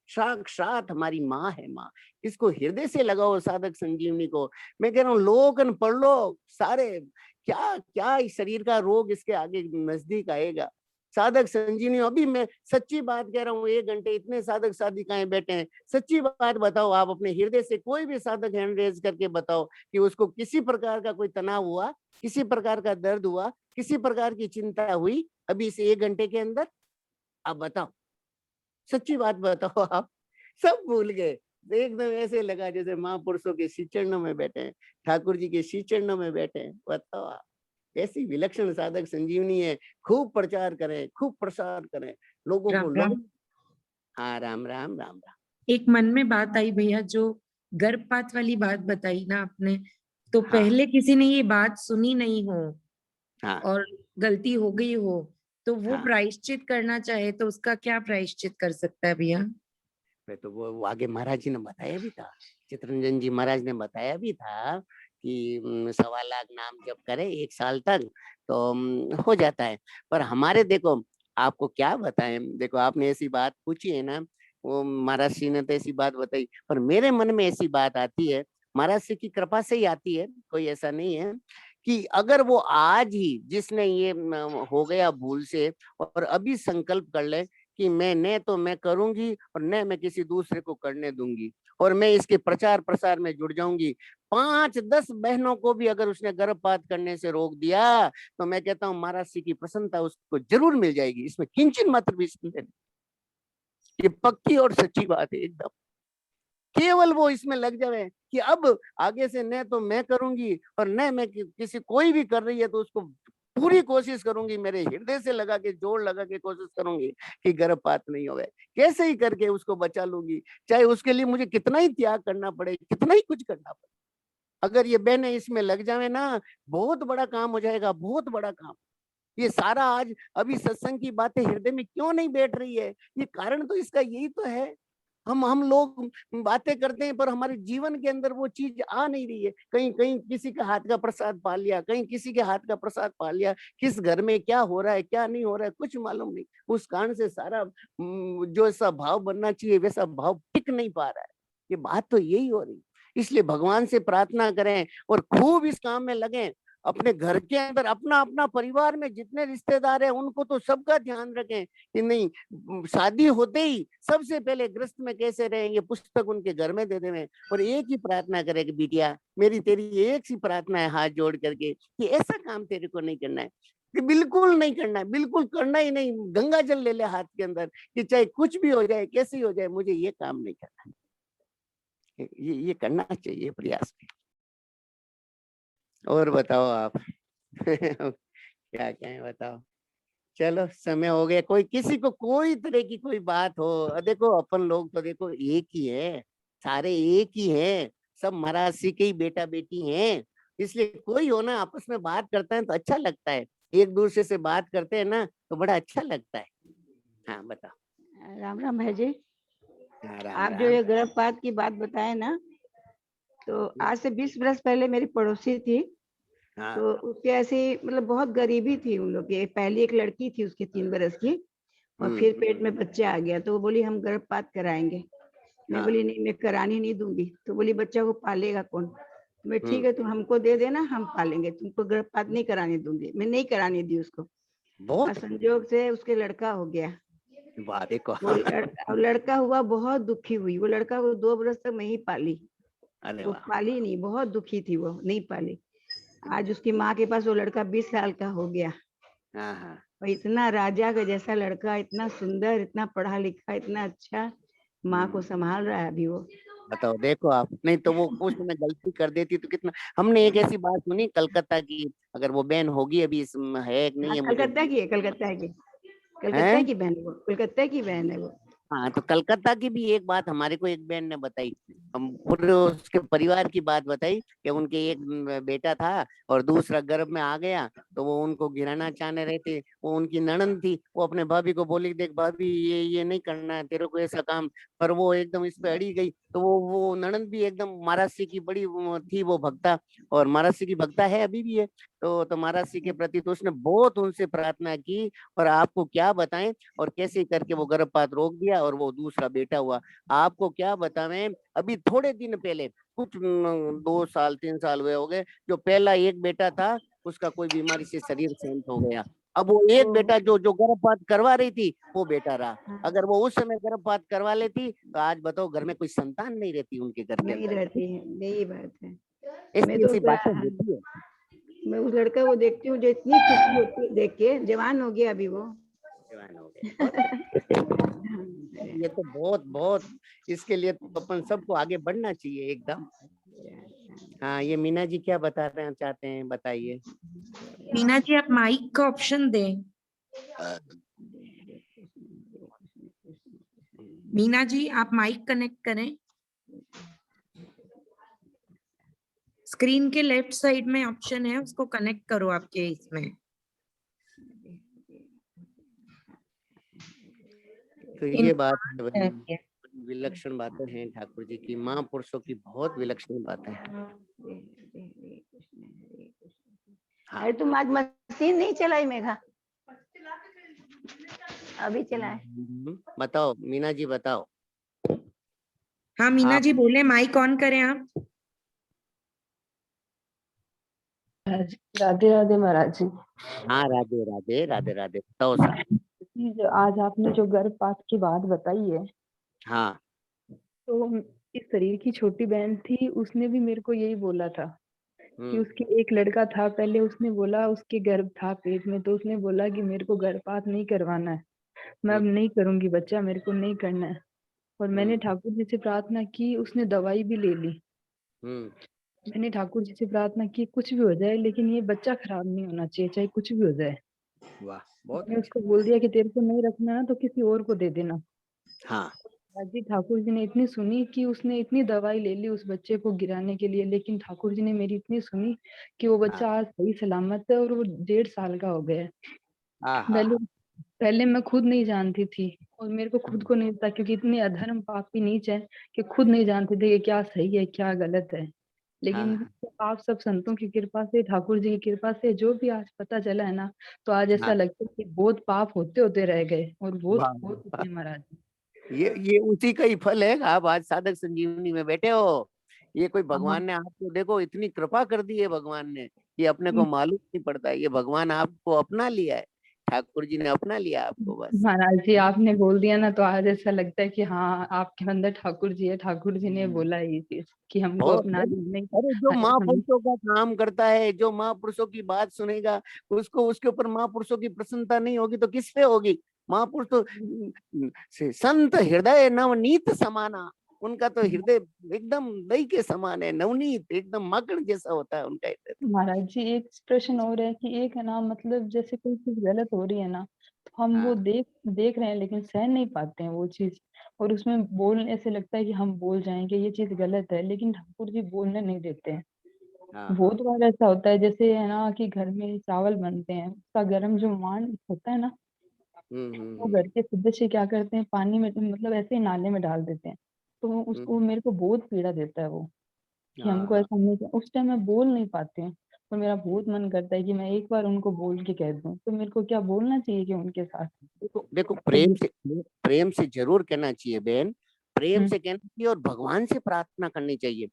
साक्षात हमारी माँ है माँ। इसको हृदय से लगाओ साधक संजीवनी को। मैं कह रहा हूँ लोकन पढ़ लो सारे, क्या क्या इस शरीर का रोग इसके आगे नजदीक आएगा। साधक संजीवनी, अभी मैं सच्ची बात कह रहा हूँ, 1 घंटे इतने साधक साधिकाएं बैठे हैं, सच्ची बात बताओ, आप अपने हृदय से कोई भी साधक हैंड रेज करके बताओ कि उसको किसी प्रकार का कोई तनाव हुआ, किसी प्रकार का दर्द हुआ, किसी प्रकार की चिंता हुई अभी इस 1 घंटे के अंदर, आप बताओ, सच्ची बात बताओ आप। सब भूल गए, एकदम ऐसे लगा जैसे महापुरुषों के श्री चरणों में बैठे हैं, ठाकुर जी के श्री चरणों में बैठे हैं। बताओ आप, ऐसी विलक्षण साधक संजीवनी है। खूब प्रचार करें, खूब प्रसार करें, लोगों को राम राम। हाँ राम राम राम राम। एक मन में बात आई भैया, जो गर्भपात वाली बात बताई ना आपने, तो हाँ पहले किसी ने ये बात सुनी नहीं हो हाँ और गलती हो गई हो, तो वो हाँ। प्रायश्चित करना चाहे तो उसका क्या प्रायश्चित कर सकता है भैया? मैं तो वो आगे महाराज जी ने बताया भी था, चितरंजन जी महाराज ने बताया भी था कि 1.25 लाख नाम जप करे 1 साल तक तो हो जाता है। पर हमारे देखो, आपको क्या बताएं, देखो आपने ऐसी बात पूछी है ना, वो महाराज जी ने तो ऐसी बात बताई, पर मेरे मन में ऐसी बात आती है, महाराज जी की कृपा से ही आती है, कोई ऐसा नहीं है कि अगर वो आज ही जिसने ये हो गया भूल से, और अभी संकल्प कर ले कि मैं न तो मैं करूंगी और न मैं किसी दूसरे को करने दूंगी, और मैं इसके प्रचार प्रसार में जुड़ जाऊंगी। 5-10 बहनों को भी अगर उसने गर्भपात करने से रोक दिया तो मैं कहता हूँ महाराज जी की प्रसन्नता उसको जरूर मिल जाएगी, इसमें किंचन मात्र भी संदेह नहीं। ये पक्की और सच्ची बात है एकदम। केवल वो इसमें लग जाए कि अब आगे से न तो मैं करूंगी और न मैं किसी, कोई भी कर रही है तो उसको पूरी कोशिश करूंगी, मेरे हृदय से लगा के जोड़ लगा के कोशिश करूंगी कि गर्भपात नहीं होवे, कैसे ही करके उसको बचा लूंगी, चाहे उसके लिए मुझे कितना ही त्याग करना पड़े, कितना ही कुछ करना पड़े। अगर ये बहनें इसमें लग जावे ना, बहुत बड़ा काम हो जाएगा, बहुत बड़ा काम। ये सारा आज अभी सत्संग की बातें हृदय में क्यों नहीं बैठ रही है, ये कारण तो इसका यही तो है। हम लोग बातें करते हैं पर हमारे जीवन के अंदर वो चीज आ नहीं रही है। कहीं कहीं किसी का हाथ का प्रसाद पा लिया, कहीं किसी के हाथ का प्रसाद पा लिया, किस घर में क्या हो रहा है क्या नहीं हो रहा है कुछ मालूम नहीं। उस कारण से सारा जो ऐसा भाव बनना चाहिए वैसा भाव टिक नहीं पा रहा है। ये बात तो यही हो रही। इसलिए भगवान से प्रार्थना करें और खूब इस काम में लगें। अपने घर के अंदर अपना अपना परिवार में जितने रिश्तेदार हैं उनको तो सबका ध्यान रखें कि नहीं, शादी होते ही सबसे पहले गृहस्थ में कैसे रहेंगे पुस्तक उनके घर में दे दें, और एक ही प्रार्थना करें कि बिटिया मेरी तेरी एक सी प्रार्थना है हाथ जोड़ करके कि ऐसा काम तेरे को नहीं करना है, कि बिल्कुल नहीं करना है, बिल्कुल करना ही नहीं। गंगा जल ले ले हाथ के अंदर कि चाहे कुछ भी हो जाए कैसे ही हो जाए मुझे ये काम नहीं करना है। ये करना चाहिए प्रयास। और बताओ आप क्या क्या है बताओ। चलो समय हो गया, कोई किसी को कोई तरह की कोई बात हो, देखो अपन लोग तो देखो एक ही है, सारे एक ही है, सब महाराज जी के ही बेटा बेटी हैं। इसलिए कोई हो ना आपस में बात करता है तो अच्छा लगता है, एक दूसरे से बात करते हैं ना तो बड़ा अच्छा लगता है। हाँ बताओ। राम राम है जी। हाँ राम आप जो राम। ये गर्भपात की बात बताए ना, तो आज से 20 बरस पहले मेरी पड़ोसी थी, हाँ तो उसके ऐसी मतलब बहुत गरीबी थी उन लोग की। पहली एक लड़की थी उसकी 3 बरस की, और फिर पेट में बच्चा आ गया, तो वो बोली हम गर्भपात कराएंगे। मैं हाँ बोली नहीं, मैं करानी नहीं दूंगी। तो बोली बच्चा को पालेगा कौन? तो मैं ठीक हम्म, है, तुम हमको दे देना, हम पालेंगे, तुमको गर्भपात नहीं कराने दूंगी। मैं नहीं कराने दी उसको। और बहुत संजोग से उसके लड़का हो गया। बात देखो। और लड़का हुआ, बहुत दुखी हुई वो। लड़का को 2 बरस तक मैं ही पाली, अरे वो वाह। पाली नहीं, बहुत दुखी थी वो, नहीं पाली। आज उसकी माँ के पास वो लड़का 20 साल का हो गया, हाँ हाँ और इतना राजा का जैसा लड़का, इतना सुंदर, इतना पढ़ा लिखा, इतना अच्छा, माँ को संभाल रहा है अभी वो। बताओ देखो आप, नहीं तो वो उस समय गलती कर देती तो कितना। हमने एक ऐसी बात सुनी कलकत्ता की, अगर वो बहन होगी अभी है कि नहीं हाँ, है मुझे कलकत्ता की है, कलकत्ता की, कलकत्ता है। की बहन है वो, कलकत्ता की बहन है वो। हाँ, तो कलकत्ता की भी एक बात हमारे को एक बहन ने बताई, हम पूरे उसके परिवार की बात बताई कि उनके एक बेटा था और दूसरा गर्भ में आ गया, तो वो उनको गिराना चाहने रहे थे। वो उनकी ननंद थी, वो अपने भाभी को बोली, देख भाभी ये नहीं करना है तेरे को ऐसा काम, पर वो एकदम इस पे अड़ी गई। तो वो ननंद भी एकदम महाराष्ट्र की बड़ी वो थी, वो भक्ता, और महाराष्ट्र की भक्ता है, अभी भी है। तो महाराष्ट्र के प्रति तो उसने बहुत उनसे प्रार्थना की, और आपको क्या बताएं, और कैसे करके वो गर्भपात रोक दिया और वो दूसरा बेटा हुआ। आपको क्या बतावें, अभी थोड़े दिन पहले, कुछ 2 साल 3 साल हुए हो गए, जो पहला एक बेटा था उसका कोई बीमारी से शरीर शांत हो गया। अब वो एक बेटा जो जो गर्भपात करवा रही थी वो बेटा रहा। अगर वो उस समय गर्भपात करवा लेती तो आज बताओ घर में कोई संतान नहीं रहती उनके घर के नहीं अंदर। रहती है, यही बात है। मैं ऐसी तो ऐसी बातें होती है। मैं उस लड़का को देखती हूँ जो इतनी खुशी होती है देख के, जवान हो गया अभी वो। जवान हो गए। ये तो बहुत बहुत, इसके लिए तो अपन सबको आगे बढ़ना चाहिए एकदम। हाँ, ये मीना जी क्या बताना चाहते हैं, बताइए। मीना जी, आप माइक का ऑप्शन दें। मीना जी, आप माइक कनेक्ट करें। स्क्रीन के लेफ्ट साइड में ऑप्शन है, उसको कनेक्ट करो आपके इसमें। तो ये बात है, बड़ी विलक्षण बातें हैं ठाकुर जी की, महापुरुषों की बहुत विलक्षण बातें हैं। अरे तुम आज मशीन नहीं चलाई मेघा? अभी चलाए। बताओ मीना जी, बताओ। हाँ मीना आप जी बोले, माइक ऑन करें आप। राधे राधे महाराज जी। हाँ, राधे राधे राधे राधे, बताओ साहब। जो आज आपने जो गर्भपात की बात बताई है, हाँ। तो इस शरीर की छोटी बहन थी, उसने भी मेरे को यही बोला था कि उसकी एक लड़का था। पहले उसने बोला, उसके गर्भ था पेट में, तो उसने बोला कि मेरे को गर्भपात नहीं करवाना है, मैं अब नहीं करूंगी बच्चा, मेरे को नहीं करना है। और मैंने ठाकुर जी से प्रार्थना की, उसने दवाई भी ले ली। मैंने ठाकुर जी से प्रार्थना की, कुछ भी हो जाए लेकिन ये बच्चा खराब नहीं होना चाहिए, चाहे कुछ भी हो जाए। वाह, बहुत मैंने उसको बोल दिया कि तेरे को नहीं रखना है तो किसी और को दे देना। हाँ। आज जी ठाकुर जी ने इतनी सुनी कि उसने इतनी दवाई ले ली उस बच्चे को गिराने के लिए, लेकिन ठाकुर जी ने मेरी इतनी सुनी कि वो बच्चा आज सही सलामत है और वो 1.5 साल का हो गया है। पहले पहले मैं खुद नहीं जानती थी और मेरे को खुद को नहीं पता, क्योंकि इतने अधर्म पापी नीच है कि खुद नहीं जानते थे कि क्या सही है क्या गलत है। लेकिन आप सब संतों की कृपा से, ठाकुर जी की कृपा से जो भी आज पता चला है ना, तो आज ऐसा लगता है कि बहुत पाप होते होते रह गए और बहुत बहुत महाराज। ये उसी का ही फल है, आप आज साधक संजीवनी में बैठे हो। ये कोई भगवान ने आपको, देखो इतनी कृपा कर दी है भगवान ने, ये अपने को मालूम नहीं पड़ता है, ये भगवान आपको अपना लिया है, ठाकुर जी ने अपना लिया आपको बस। महाराज जी आपने बोल दिया ना, तो आज ऐसा लगता है कि हाँ आपके अंदर ठाकुर जी है, ठाकुर जी ने बोला ये चीज कि हमको अपना अरे जो महापुरुषों का काम करता है, जो महापुरुषों की बात सुनेगा, उसको उसके ऊपर महापुरुषों की प्रसन्नता नहीं होगी तो किस पे होगी। महापुरुष तो संत हृदय नवनीत समाना, उनका तो हृदय एकदम दही के समान है, नवनीत एकदम मक्खन जैसा होता है उनका हृदय। महाराज जी एक प्रश्न और है कि एक है ना, मतलब जैसे कोई चीज गलत हो रही है ना, तो हम वो देख रहे हैं लेकिन सहन नहीं पाते हैं वो चीज, और उसमें बोलने ऐसे लगता है कि हम बोल जाएंगे ये चीज गलत है, लेकिन ठाकुर जी बोलने नहीं देते हैं। बहुत बार ऐसा होता है, जैसे है ना कि घर में चावल बनते हैं, उसका गर्म जो मान होता है ना, वो घर के सदस्य क्या करते हैं, पानी में मतलब ऐसे ही नाले में डाल देते हैं। तो उसको मेरे को बहुत पीड़ा देता है वो, कि हमको ऐसा नहीं चाहिए। उस टाइम मैं बोल नहीं पाती हूँ, तो मेरा बहुत मन करता है कि मैं एक बार उनको बोल के कह दूं। तो मेरे को क्या बोलना चाहिए कि उनके साथ? देखो प्रेम से जरूर कहना चाहिए बहन, प्रेम से कहना चाहिए और भगवान से प्रार्थना करनी चाहिए।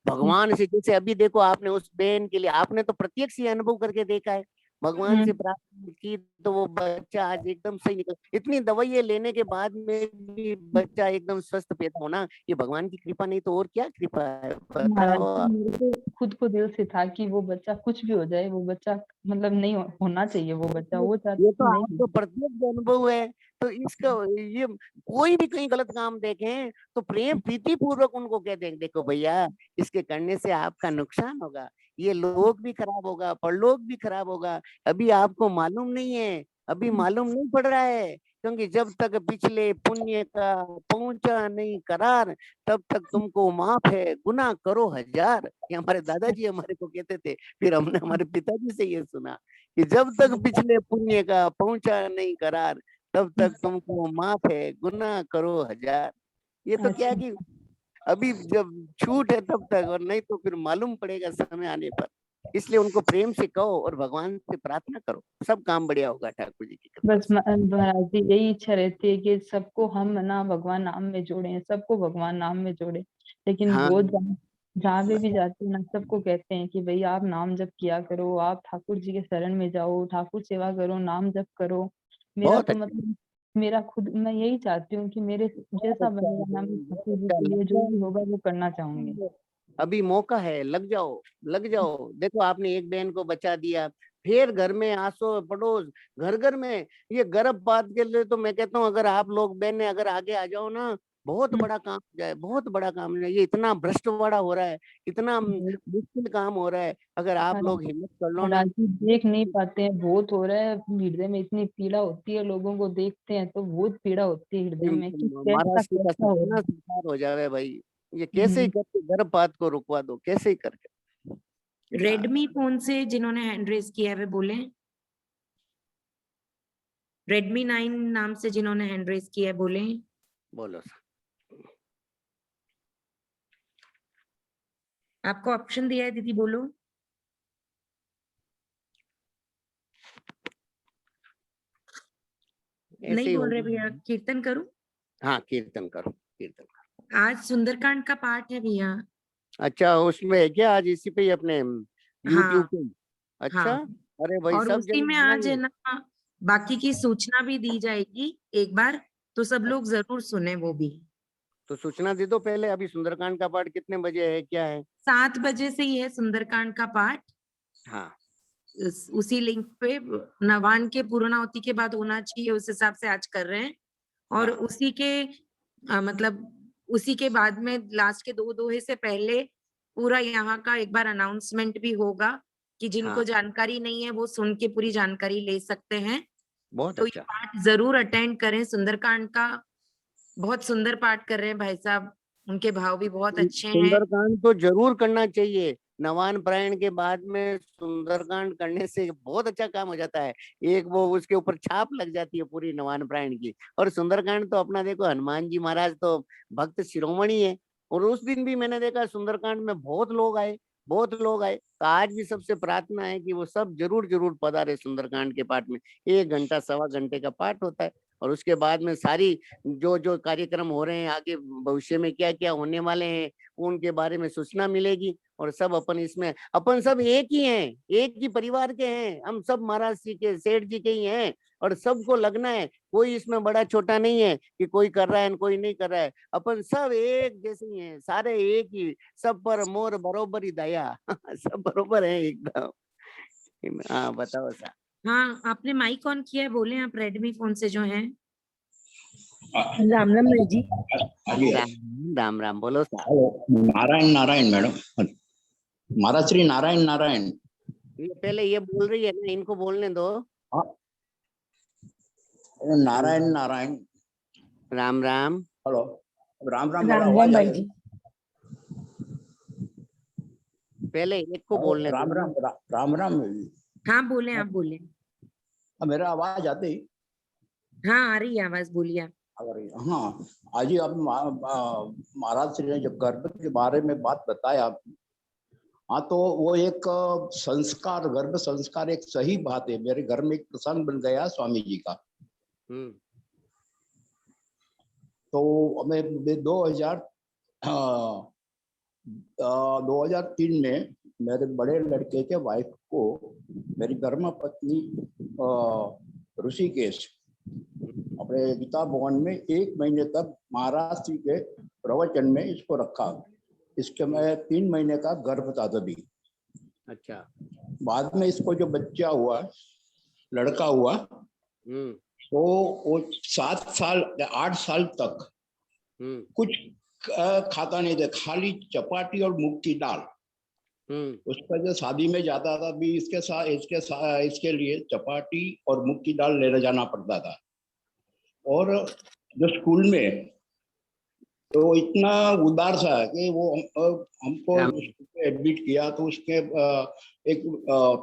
भगवान से, जैसे अभी देखो आपने उस बहन के लिए, आपने तो प्रत्यक्ष ही अनुभव करके देखा है, भगवान से प्रार्थना की तो वो बच्चा आज एकदम सही निकल। इतनी दवाइयां लेने के बाद में भी बच्चा एकदम स्वस्थ पैदा होना, ये भगवान की कृपा नहीं तो और क्या कृपा है, महाराज बताओ। मेरे को खुद को दिल से था कि वो बच्चा कुछ भी हो जाए, वो बच्चा मतलब नहीं होना चाहिए वो बच्चा, वो ये तो चाहती नहीं। आपको प्रत्यक्ष अनुभव है, तो इसका ये कोई भी कहीं गलत काम देखें तो प्रेम प्रीति पूर्वक उनको कह दें, देखो भैया इसके करने से आपका नुकसान होगा, ये लोक भी खराब होगा, परलोक भी खराब होगा, अभी आपको मालूम नहीं है, अभी मालूम नहीं पड़ रहा है, क्योंकि जब तक पिछले पुण्य का पहुंचा नहीं करार, तब तक तुमको माफ है, गुनाह करो हजार। ये हमारे दादाजी हमारे को कहते थे, फिर हमने हमारे पिताजी से ये सुना कि जब तक पिछले पुण्य का पहुंचा नहीं करार, तब तक तुमको माफ है, गुनाह करो हजार। ये तो क्या अच्छा। कि अभी जब छूट है तब तक, और नहीं तो फिर मालूम पड़ेगा समय आने पर। इसलिए उनको प्रेम से कहो और भगवान से प्रार्थना करो, सब काम बढ़िया होगा ठाकुर जी की कृपा बस से। महाराज जी यही इच्छा रहती है कि सबको हम ना भगवान नाम में जोड़े, सबको भगवान नाम में जोड़े। लेकिन हाँ वो जहाँ पे भी जाते हैं ना, सबको कहते हैं कि भाई आप नाम जप किया करो, आप ठाकुर जी के शरण में जाओ, ठाकुर सेवा करो, नाम जप करो। मेरा बहुत तो अच्छा, मतलब मेरा खुद मैं यही चाहती हूँ कि मेरे बहुत जैसा अच्छा, बनेगा ना, मैं ठाकुर जी अच्छा के लिए लग जो भी जाओ। होगा वो करना चाहूंगी। अभी मौका है, लग जाओ, लग जाओ। देखो आपने एक बहन को बचा दिया, फिर घर में आसो पड़ोस, घर घर में ये गर्भपात के लिए तो मैं कहता हूँ, अगर आप लोग बहने अगर आगे आ जाओ ना, बहुत बड़ा काम हो जाए, बहुत बड़ा काम है। ये इतना भ्रष्टवाड़ा हो रहा है, इतना मुश्किल काम हो रहा है, अगर आप लोग हिम्मत कर लो ना। महाराज जी देख नहीं पाते हैं, बहुत हो रहा है, हृदय में इतनी पीड़ा होती है, लोगों को देखते हैं तो बहुत पीड़ा होती है हृदय में कि कैसा महाराष्ट्र का कैसा हो रहा सपना है। साकार हो जावे भाई। ये कैसे ही करके गर्भपात को रुकवा दो, कैसे ही करके। हाँ, रेडमी फोन से जिन्होंने हैंड रेज किया है वे बोले। रेडमी 9 नाम से जिन्होंने हैंड रेज किया है बोले। बोलो। आपको ऑप्शन दिया है दीदी, बोलो। ऐसे नहीं ही बोल रहे होगा। भैया, कीर्तन करूं? हाँ, कीर्तन करो, कीर्तन करो। आज सुंदरकांड का पाठ है भैया। अच्छा, उसमें है क्या आज इसी पे ही अपने यूट्यूब हाँ पे? अच्छा, हाँ, अरे भाई और सब उसी जने में आज है सुनाइए। ना, बाकी की सूचना भी दी जाएगी एक बार, तो सब लोग जरूर सुने वो भी। तो सूचना दे दो पहले, अभी सुंदरकांड का पाठ कितने बजे है, क्या है? 7 बजे से ही है सुंदरकांड का पाठ। हाँ उसी लिंक पे नवान के पूर्णाहुति के बाद होना चाहिए, उस हिसाब से आज कर रहे हैं। और हाँ उसी के मतलब उसी के बाद में लास्ट के 2 दोहे से पहले पूरा यहाँ का एक बार अनाउंसमेंट भी होगा कि जिनको हाँ, जानकारी नहीं है वो सुन के पूरी जानकारी ले सकते हैं। बहुत तो ये अच्छा। पाठ जरूर अटेंड करें, सुंदरकांड का बहुत सुंदर पाठ कर रहे हैं भाई साहब, उनके भाव भी बहुत अच्छे हैं। सुंदरकांड तो जरूर करना चाहिए। नवान प्रायण के बाद में सुंदरकांड करने से बहुत अच्छा काम हो जाता है। एक वो उसके ऊपर छाप लग जाती है पूरी नवान प्रायण की। और सुंदरकांड तो अपना देखो, हनुमान जी महाराज तो भक्त शिरोमणि है। और उस दिन भी मैंने देखा सुंदरकांड में बहुत लोग आए, बहुत लोग आए। तो आज भी सबसे प्रार्थना है कि वो सब जरूर जरूर पधारे सुंदरकांड के पाठ में। 1 घंटा 1.25 घंटे का पाठ होता है। और उसके बाद में सारी जो जो कार्यक्रम हो रहे हैं, आगे भविष्य में क्या क्या होने वाले हैं, उनके बारे में सूचना मिलेगी। और सब अपन इसमें, अपन सब एक ही हैं, एक ही परिवार के हैं। हम सब महाराज जी के, सेठ जी के ही हैं। और सबको लगना है, कोई इसमें बड़ा छोटा नहीं है कि कोई कर रहा है कोई नहीं कर रहा है। अपन सब एक जैसे ही हैं, सारे एक ही, सब पर मोर बरोबर ही दया। सब बरोबर है एकदम। हाँ बताओ सा। हाँ, आपने माइक ऑन किया है, बोले आप रेडमी फोन से जो हैं। राम राम भाई जी। राम राम राम, बोलो सा। नारायण नारायण मैडम, महाराज श्री नारायण नारायण। ये पहले ये बोल रही है ना, इनको बोलने दो। हाँ, नारायण नारायण। राम राम। हेलो, राम राम राम वाला राम आवाज आ भाई रही जी। है? पहले एक को बोलने राम दो। राम राम राम। हाँ बोले, आप बोले। मेरा आवाज आती? हाँ आ रही है आवाज, बोलिए आप। हाँ, आज ही आप महाराज श्री ने जो गर्भ के बारे में बात बताया, हाँ तो वो एक संस्कार, गर्भ संस्कार एक सही बात है। मेरे घर में एक प्रसंग बन गया स्वामी जी का। तो हमें 2003 में मेरे बड़े लड़के के वाइफ को मेरी धर्म पत्नी ऋषिकेश अपने गीता भवन में 1 महीने तक महाराज जी के प्रवचन में इसको रखा। इसके मैं 3 महीने का गर्भ था तभी। अच्छा। बाद में इसको जो बच्चा हुआ, लड़का हुआ, तो वो 7 साल 8 साल तक कुछ खाता नहीं था, खाली चपाती और मूंग की दाल। उसका जो शादी में जाता था भी इसके लिए चपाती और मूंग की दाल लेने जाना पड़ता था। और जो स्कूल में तो इतना उदार था कि वो हमको एडमिट किया तो उसके एक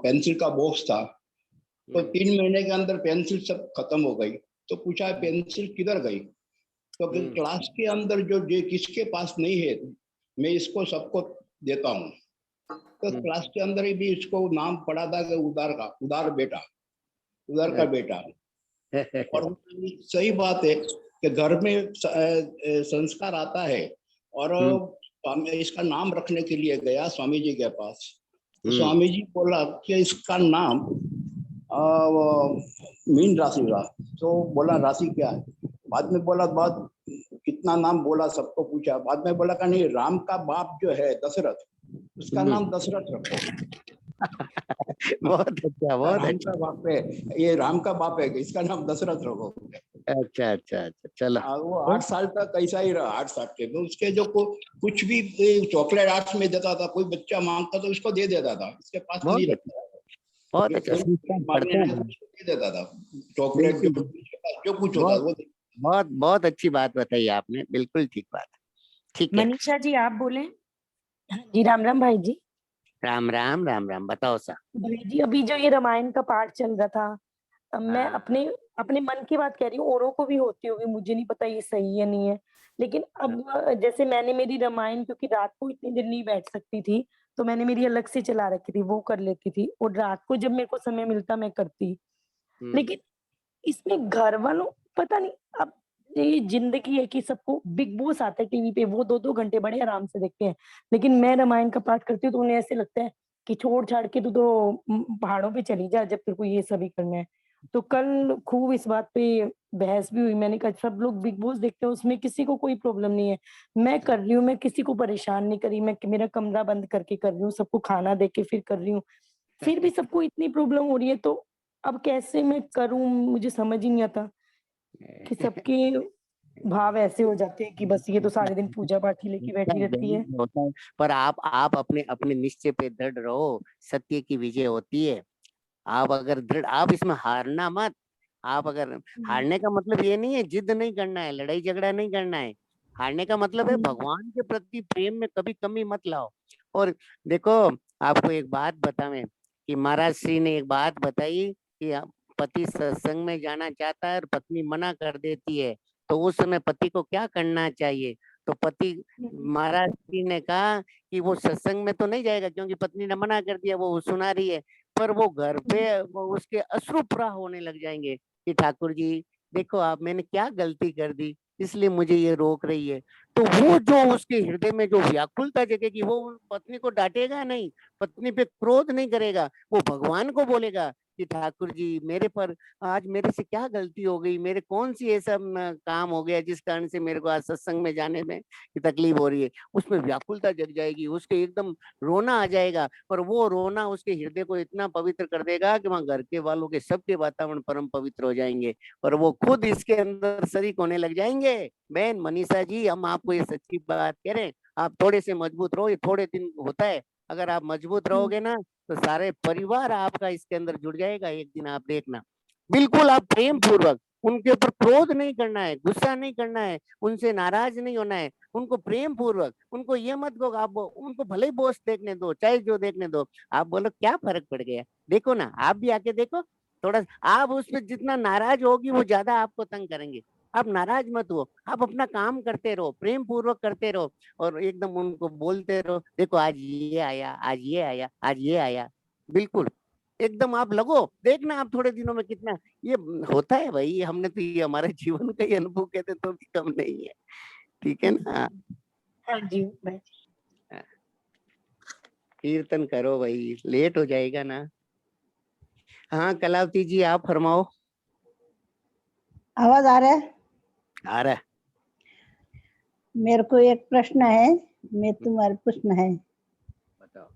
पेंसिल का बॉक्स था, तो 3 महीने के अंदर पेंसिल सब खत्म हो गई। तो पूछा पेंसिल किधर गई, तो फिर क्लास के अंदर जो किसके पास नहीं है मैं इसको सबको देता हूँ। तो क्लास के अंदर ही भी इसको नाम पड़ा था कि उदार का, उदार का बेटा। और सही बात है कि घर में संस्कार आता है। और इसका नाम रखने के लिए गया स्वामी जी के पास, तो स्वामी जी बोला कि इसका नाम मीन राशि का। तो बोला राशि क्या है, बाद में बोला बात कितना नाम बोला, सबको पूछा, बाद में बोला कि नहीं राम का बाप जो है दशरथ, उसका नाम दशरथ रखो। बहुत अच्छा, बहुत राम अच्छा। का बाप है, ये राम का बाप है, इसका नाम दशरथ रखो। अच्छा अच्छा अच्छा, चलो। वो 8 साल तक ऐसा ही रहा। 8 साल के तो उसके जो कुछ भी चॉकलेट आर्ट्स में देता था, कोई बच्चा मांगता तो उसको दे देता था, इसके पास नहीं रखता। बहुत अच्छा, मांगने आया तो उसको दे देता था चॉकलेट, जो कुछ होता वो। बहुत बहुत अच्छी बात बताई आपने, बिल्कुल ठीक बात। ठीक है, मनीषा जी आप बोले। जी राम राम भाई जी। राम राम राम राम, बताओ सा। भाई जी अभी जो ये रामायण का पाठ चल रहा था, मैं हाँ। अपने अपने मन की बात कह रही हूँ, औरों को भी होती होगी, मुझे नहीं पता ये सही है नहीं है। लेकिन अब जैसे मैंने मेरी रामायण, क्योंकि रात को इतनी देर नहीं बैठ सकती थी, तो मैंने मेरी अलग से चला रखी थी, वो कर लेती थी, और रात को जब मेरे को समय मिलता मैं करती। लेकिन इसमें घर वालों, पता नहीं, अब ये जिंदगी है कि सबको बिग बॉस आता है टीवी पे, वो 2-2 घंटे बड़े आराम से देखते हैं। लेकिन मैं रामायण का पाठ करती हूँ तो उन्हें ऐसे लगता है कि छोड़-छाड़ के तू तो पहाड़ों पे चली जा जब तेरे को ये सभी करना है। तो कल खूब इस बात पे बहस भी हुई। मैंने कहा सब लोग बिग बॉस देखते हैं, उसमें किसी को कोई प्रॉब्लम नहीं है। मैं कर रही हूँ, मैं किसी को परेशान नहीं कर रही, मैं मेरा कमरा बंद करके कर रही हूँ, सबको खाना दे के फिर कर रही हूँ। फिर भी सबको इतनी प्रॉब्लम हो रही है, तो अब कैसे मैं करूँ, मुझे समझ ही नहीं आता कि सबके भाव ऐसे हो जाते हैं कि बस ये तो सारे दिन पूजा पाठ ही लेके बैठी रहती है। होता है, पर आप अपने अपने निश्चय पे दृढ़ रहो, सत्य की विजय होती है। आप अगर दृढ़, आप इसमें हारना मत। आप अगर हारने का मतलब ये नहीं है जिद नहीं करना है, लड़ाई झगड़ा नहीं करना है। हारने का मतलब है भगवान के प्रति प्रेम में कभी कमी मत लाओ। और देखो, आपको एक बात बताएं कि महाराज श्री ने एक बात बताई कि पति सत्संग में जाना चाहता है और पत्नी मना कर देती है, तो उस समय पति को क्या करना चाहिए। तो पति, महाराज जी ने कहा कि वो सत्संग में तो नहीं जाएगा क्योंकि पत्नी ने मना कर दिया, वो सुना रही है, पर वो घर पे उसके अश्रुप्रवाह होने लग जाएंगे कि ठाकुर जी देखो आप, मैंने क्या गलती कर दी इसलिए मुझे ये रोक रही है। तो वो जो उसके हृदय में जो व्याकुलता जगेगी, वो पत्नी को डांटेगा नहीं, पत्नी पे क्रोध नहीं करेगा, वो भगवान को बोलेगा कि ठाकुर जी मेरे पर आज मेरे से क्या गलती हो गई, मेरे कौन सी ऐसा काम हो गया जिस कारण से मेरे को आज सत्संग में जाने में तकलीफ हो रही है। उसमें व्याकुलता जग जाएगी, उसके एकदम रोना आ जाएगा, और वो रोना उसके हृदय को इतना पवित्र कर देगा कि वहां घर के वालों के सबके वातावरण परम पवित्र हो जाएंगे, और वो खुद इसके अंदर शरीक होने लग जाएंगे। बहन मनीषा जी, हम आपको ये सच्ची बात कह रहे हैं, आप थोड़े से मजबूत रहो, ये थोड़े दिन होता है, अगर आप मजबूत रहोगे ना तो सारे परिवार आपका इसके अंदर जुड़ जाएगा, एक दिन आप देखना। बिल्कुल आप प्रेम पूर्वक, उनके ऊपर क्रोध नहीं करना है, गुस्सा नहीं करना है, उनसे नाराज नहीं होना है, उनको प्रेम पूर्वक, उनको ये मत कहो, आप उनको भले ही बॉस देखने दो, चाहे जो देखने दो, आप बोलो क्या फर्क पड़ गया, देखो ना, आप भी आके देखो थोड़ा। आप उसमें जितना नाराज होगी वो ज्यादा आपको तंग करेंगे। आप नाराज मत हो, आप अपना काम करते रहो, प्रेम पूर्वक करते रहो, और एकदम उनको बोलते रहो देखो आज ये आया, आज ये आया, आज ये आया। बिल्कुल एकदम आप लगो, देखना आप थोड़े दिनों में कितना ये होता है भाई। हमने तो ये हमारे जीवन का ही अनुभव कहते तो भी कम नहीं है। ठीक है ना। हाँ जी भाई। कीर्तन करो भाई, लेट हो जाएगा ना। हाँ कलावती जी आप फरमाओ। आवाज आ रहा है? आ रहा है। मेरे को एक प्रश्न है, मी तुम्हाला प्रश्न है. बताओ.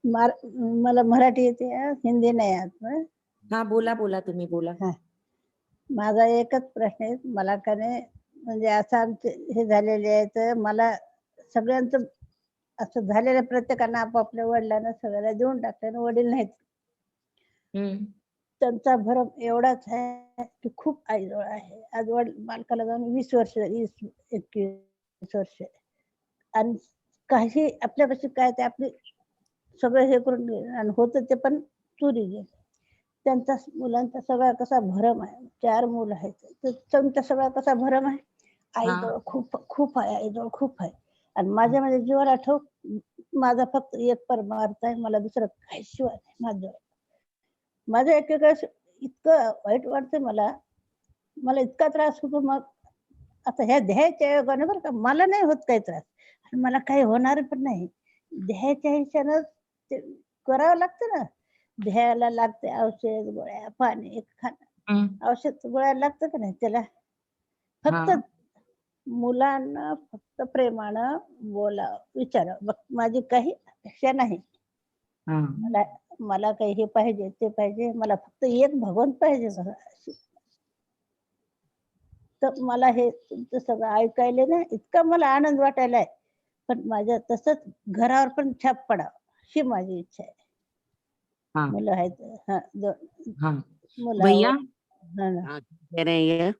मला मराठी येते, हिंदी नाही येत. हाँ बोला बोला तुम्ही बोला. हा, माझा एकच प्रश्न आहे. मला का नाही, म्हणजे असं आमचे हे झालेले आहे, तर मला सगळ्यांचं असं झालेलं, प्रत्येकानं आपापल्या वडिलांना सगळ्याला देऊन टाकलं, वडील नाहीत. त्यांचा भरम एवढाच आहे की खूप आईजवळ आहे. आजवळ बालकाला जाऊन 20 वर्ष 21 वर्ष आणि काही आपल्यापाशी काय ते आपले सगळं हे करून गेले आणि होतं ते पण चोरी गेले. त्यांचा मुलांचा सगळा कसा भरम आहे. 4 मुलं आहेत. तर त्यांचा सगळा कसा भरम आहे. आईजवळ खूप खूप आहे, आईजवळ खूप आहे. आणि माझ्या जीवाला ठाऊक माझा फक्त एक परमार्थ आहे. मला दुसरं काहीच शिवाय नाही माझ्याजवळ. माझं एकेका इतकं वाईट वाटतंय मला. मला इतका त्रास होतो मग आता ह्या ध्येयाच्या योगाने बरं का मला नाही होत काही त्रास आणि मला काही होणार पण नाही. ध्येयाच्या ह्याच्यानं ते करावं लागतं ना. ध्येयाला लागते औषध, गोळ्या, पाणी खाणं. औषध गोळ्या लागतं का नाही त्याला? फक्त मुलांना फक्त प्रेमानं बोलावं, विचारावं. बघ माझी काही अपेक्षा नाही. मला मला काही हे पाहिजे, ते पाहिजे. मला फक्त एक भगवान पाहिजे बघा. तर मला हे तुमचं सगळं ऐकायला ना इतका मला आनंद वाटायलाय. पण माझ्या तसंच घरावर पण छाप पडावं, ही माझी इच्छा आहे. मुलं आहेत. हां, 2 मुलं भैया हां ना. हाँ, कह रहे हैं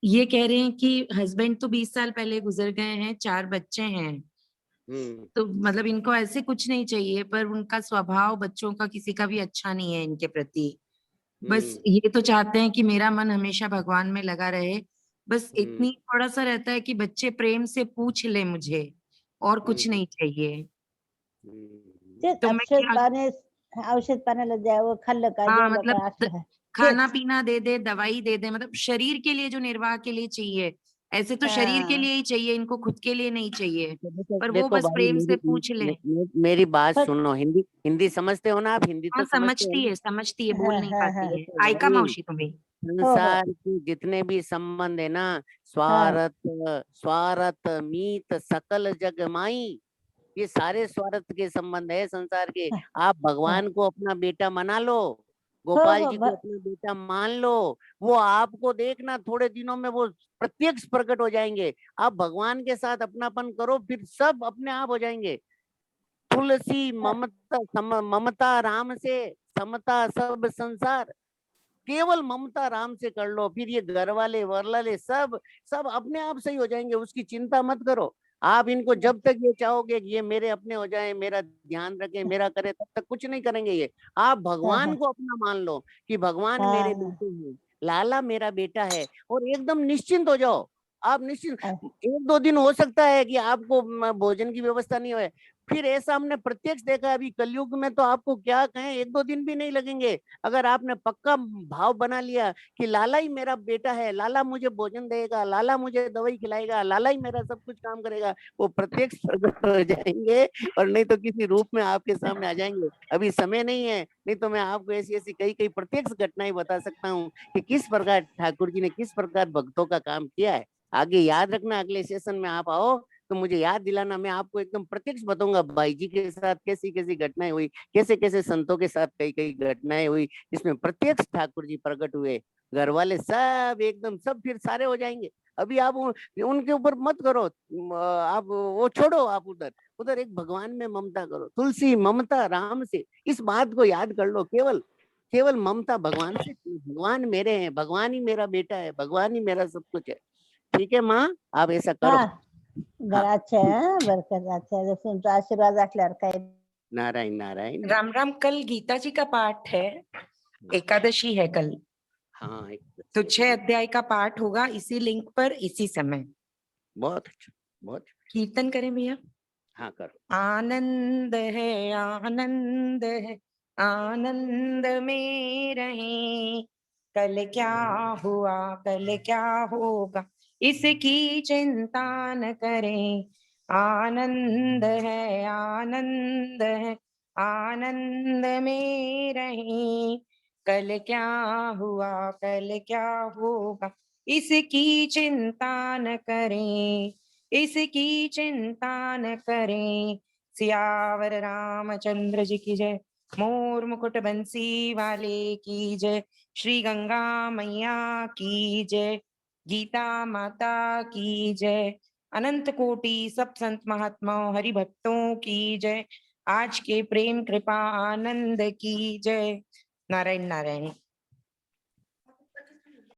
ये कह रहे हैं कि हस्बैंड तो 20 साल पहले गुजर गए हैं, 4 बच्चे हैं। तो मतलब इनको ऐसे कुछ नहीं चाहिए, पर उनका स्वभाव बच्चों का किसी का भी अच्छा नहीं है इनके प्रति। बस ये तो चाहते हैं कि मेरा मन हमेशा भगवान में लगा रहे। बस इतनी थोड़ा-सा रहता है कि बच्चे प्रेम से पूछ लें मुझे और कुछ नहीं चाहिए। तेच तो मैं क्या औषध पाण्याला द्यावं, खाल्लं का, हाँ, जेवलं मतलब का असं आहे. खाना-पीना दे दे, दवाई दे दे, मतलब शरीर के लिए जो निर्वाह के लिए चाहिए। ऐसे तो शरीर के हां. लिए ही चाहिए, इनको खुद के लिए नहीं चाहिए। देखो पर वो देखो बस भाई प्रेम से पूछ लें। मेरी बात फक्त सुनो। हिंदी हिंदी समझते हो ना आप? हिंदी हाँ, तो समझते हो ना? समझती है, बोल हां, नहीं हां, हां. पाती है। देखो ऐका भाई, मावशी तुम्ही. हो, हो. संसार के जितने भी संबंध है ना, हां. स्वार्थ मीत सकल जग माई, ये सारे स्वार्थ के संबंध है संसार के। आप हां. भगवान को अपना बेटा मना लो, हो, गोपाल हो. जी को अपना बेटा मान लो। वो आपको देखना थोड़े दिनों में वो प्रत्यक्ष प्रकट हो जाएंगे। आप भगवान के साथ अपनापन करो, फिर सब अपने आप हो जाएंगे। तुलसी ममता राम से, समता सब संसार। केवल ममता राम से कर लो, फिर ये घर वाले वरलाले सब सब अपने आप सही हो जाएंगे। उसकी चिंता मत करो। आप इनको जब तक ये चाहोगे कि ये मेरे अपने हो जाए, मेरा ध्यान रखें, मेरा करे, तब तक कुछ नहीं करेंगे ये। आप हां, भगवान हां. को अपना मान लो कि भगवान मेरे हां. बेटे हैं, लाला मेरा बेटा है, और एकदम निश्चिंत हो जाओ। आप निश्चिंत। हां. 1-2 दिन हो सकता है कि आपको भोजन की व्यवस्था नहीं हो, फिर ऐसा हमने प्रत्यक्ष देखा है। अभी कलयुग में तो आपको क्या कहें, 1-2 दिन भी नहीं लगेंगे। अगर आपने पक्का भाव बना लिया कि लाला ही मेरा बेटा है, लाला मुझे भोजन देगा, लाला मुझे दवाई खिलाएगा, लाला ही मेरा सब कुछ काम करेगा, वो प्रत्यक्ष प्रकट हो जाएंगे, और नहीं तो किसी रूप में आपके सामने आ जाएंगे। अभी समय नहीं है, नहीं तो मैं आपको ऐसी ऐसी कई कई प्रत्यक्ष घटनाएं बता सकता हूँ कि किस प्रकार ठाकुर जी ने किस प्रकार भक्तों का काम किया है। आगे याद रखना, अगले सेशन में आप आओ तो मुझे याद दिलाना, मैं आपको एकदम प्रत्यक्ष बताऊंगा भाई जी के साथ कैसी कैसी घटनाएं हुई, कैसे कैसे संतों के साथ कई कई घटनाएं हुई, जिसमें प्रत्यक्ष ठाकुर जी प्रकट हुए। घर वाले सब एकदम सब फिर सारे हो जाएंगे। अभी आप उनके ऊपर मत करो, आप वो छोड़ो, आप उधर उधर एक भगवान में ममता करो। तुलसी ममता राम से, इस बात को याद कर लो। केवल केवल ममता भगवान से, भगवान मेरे हैं, भगवान ही मेरा बेटा है, भगवान ही मेरा सब कुछ है। ठीक है माँ, आप ऐसा करो। हां. हाँ, बरं अच्छा आहे हां. बरकत अच्छा आहे. तुमचा आशीर्वाद असल्यावर काही नारायण नारायण। राम राम। कल गीता जी का पाठ है, एकादशी है कल, हाँ, तो 6 अध्याय का पाठ होगा इसी लिंक पर इसी समय। बहुत अच्छा, बहुत अच्छा। कीर्तन करें भैया। हाँ करो। आनंद है, आनंद है, आनंद में रहें। कल क्या हुआ, कल क्या होगा, इसकी चिंता न करें। आनंद है, आनंद है, आनंद में रहें। कल क्या हुआ, कल क्या होगा, इसकी चिंता न करें, इसकी चिंता न करें। सियावर रामचंद्र जी की जय। मोर मुकुट बंसी वाले की जय। श्री गंगा मैया की जय। गीता माता की जय। अनंत कोटि सब संत महात्माओं हरि भक्तों की जय। आज के प्रेम कृपा आनंद की जय। नारायण नारायण।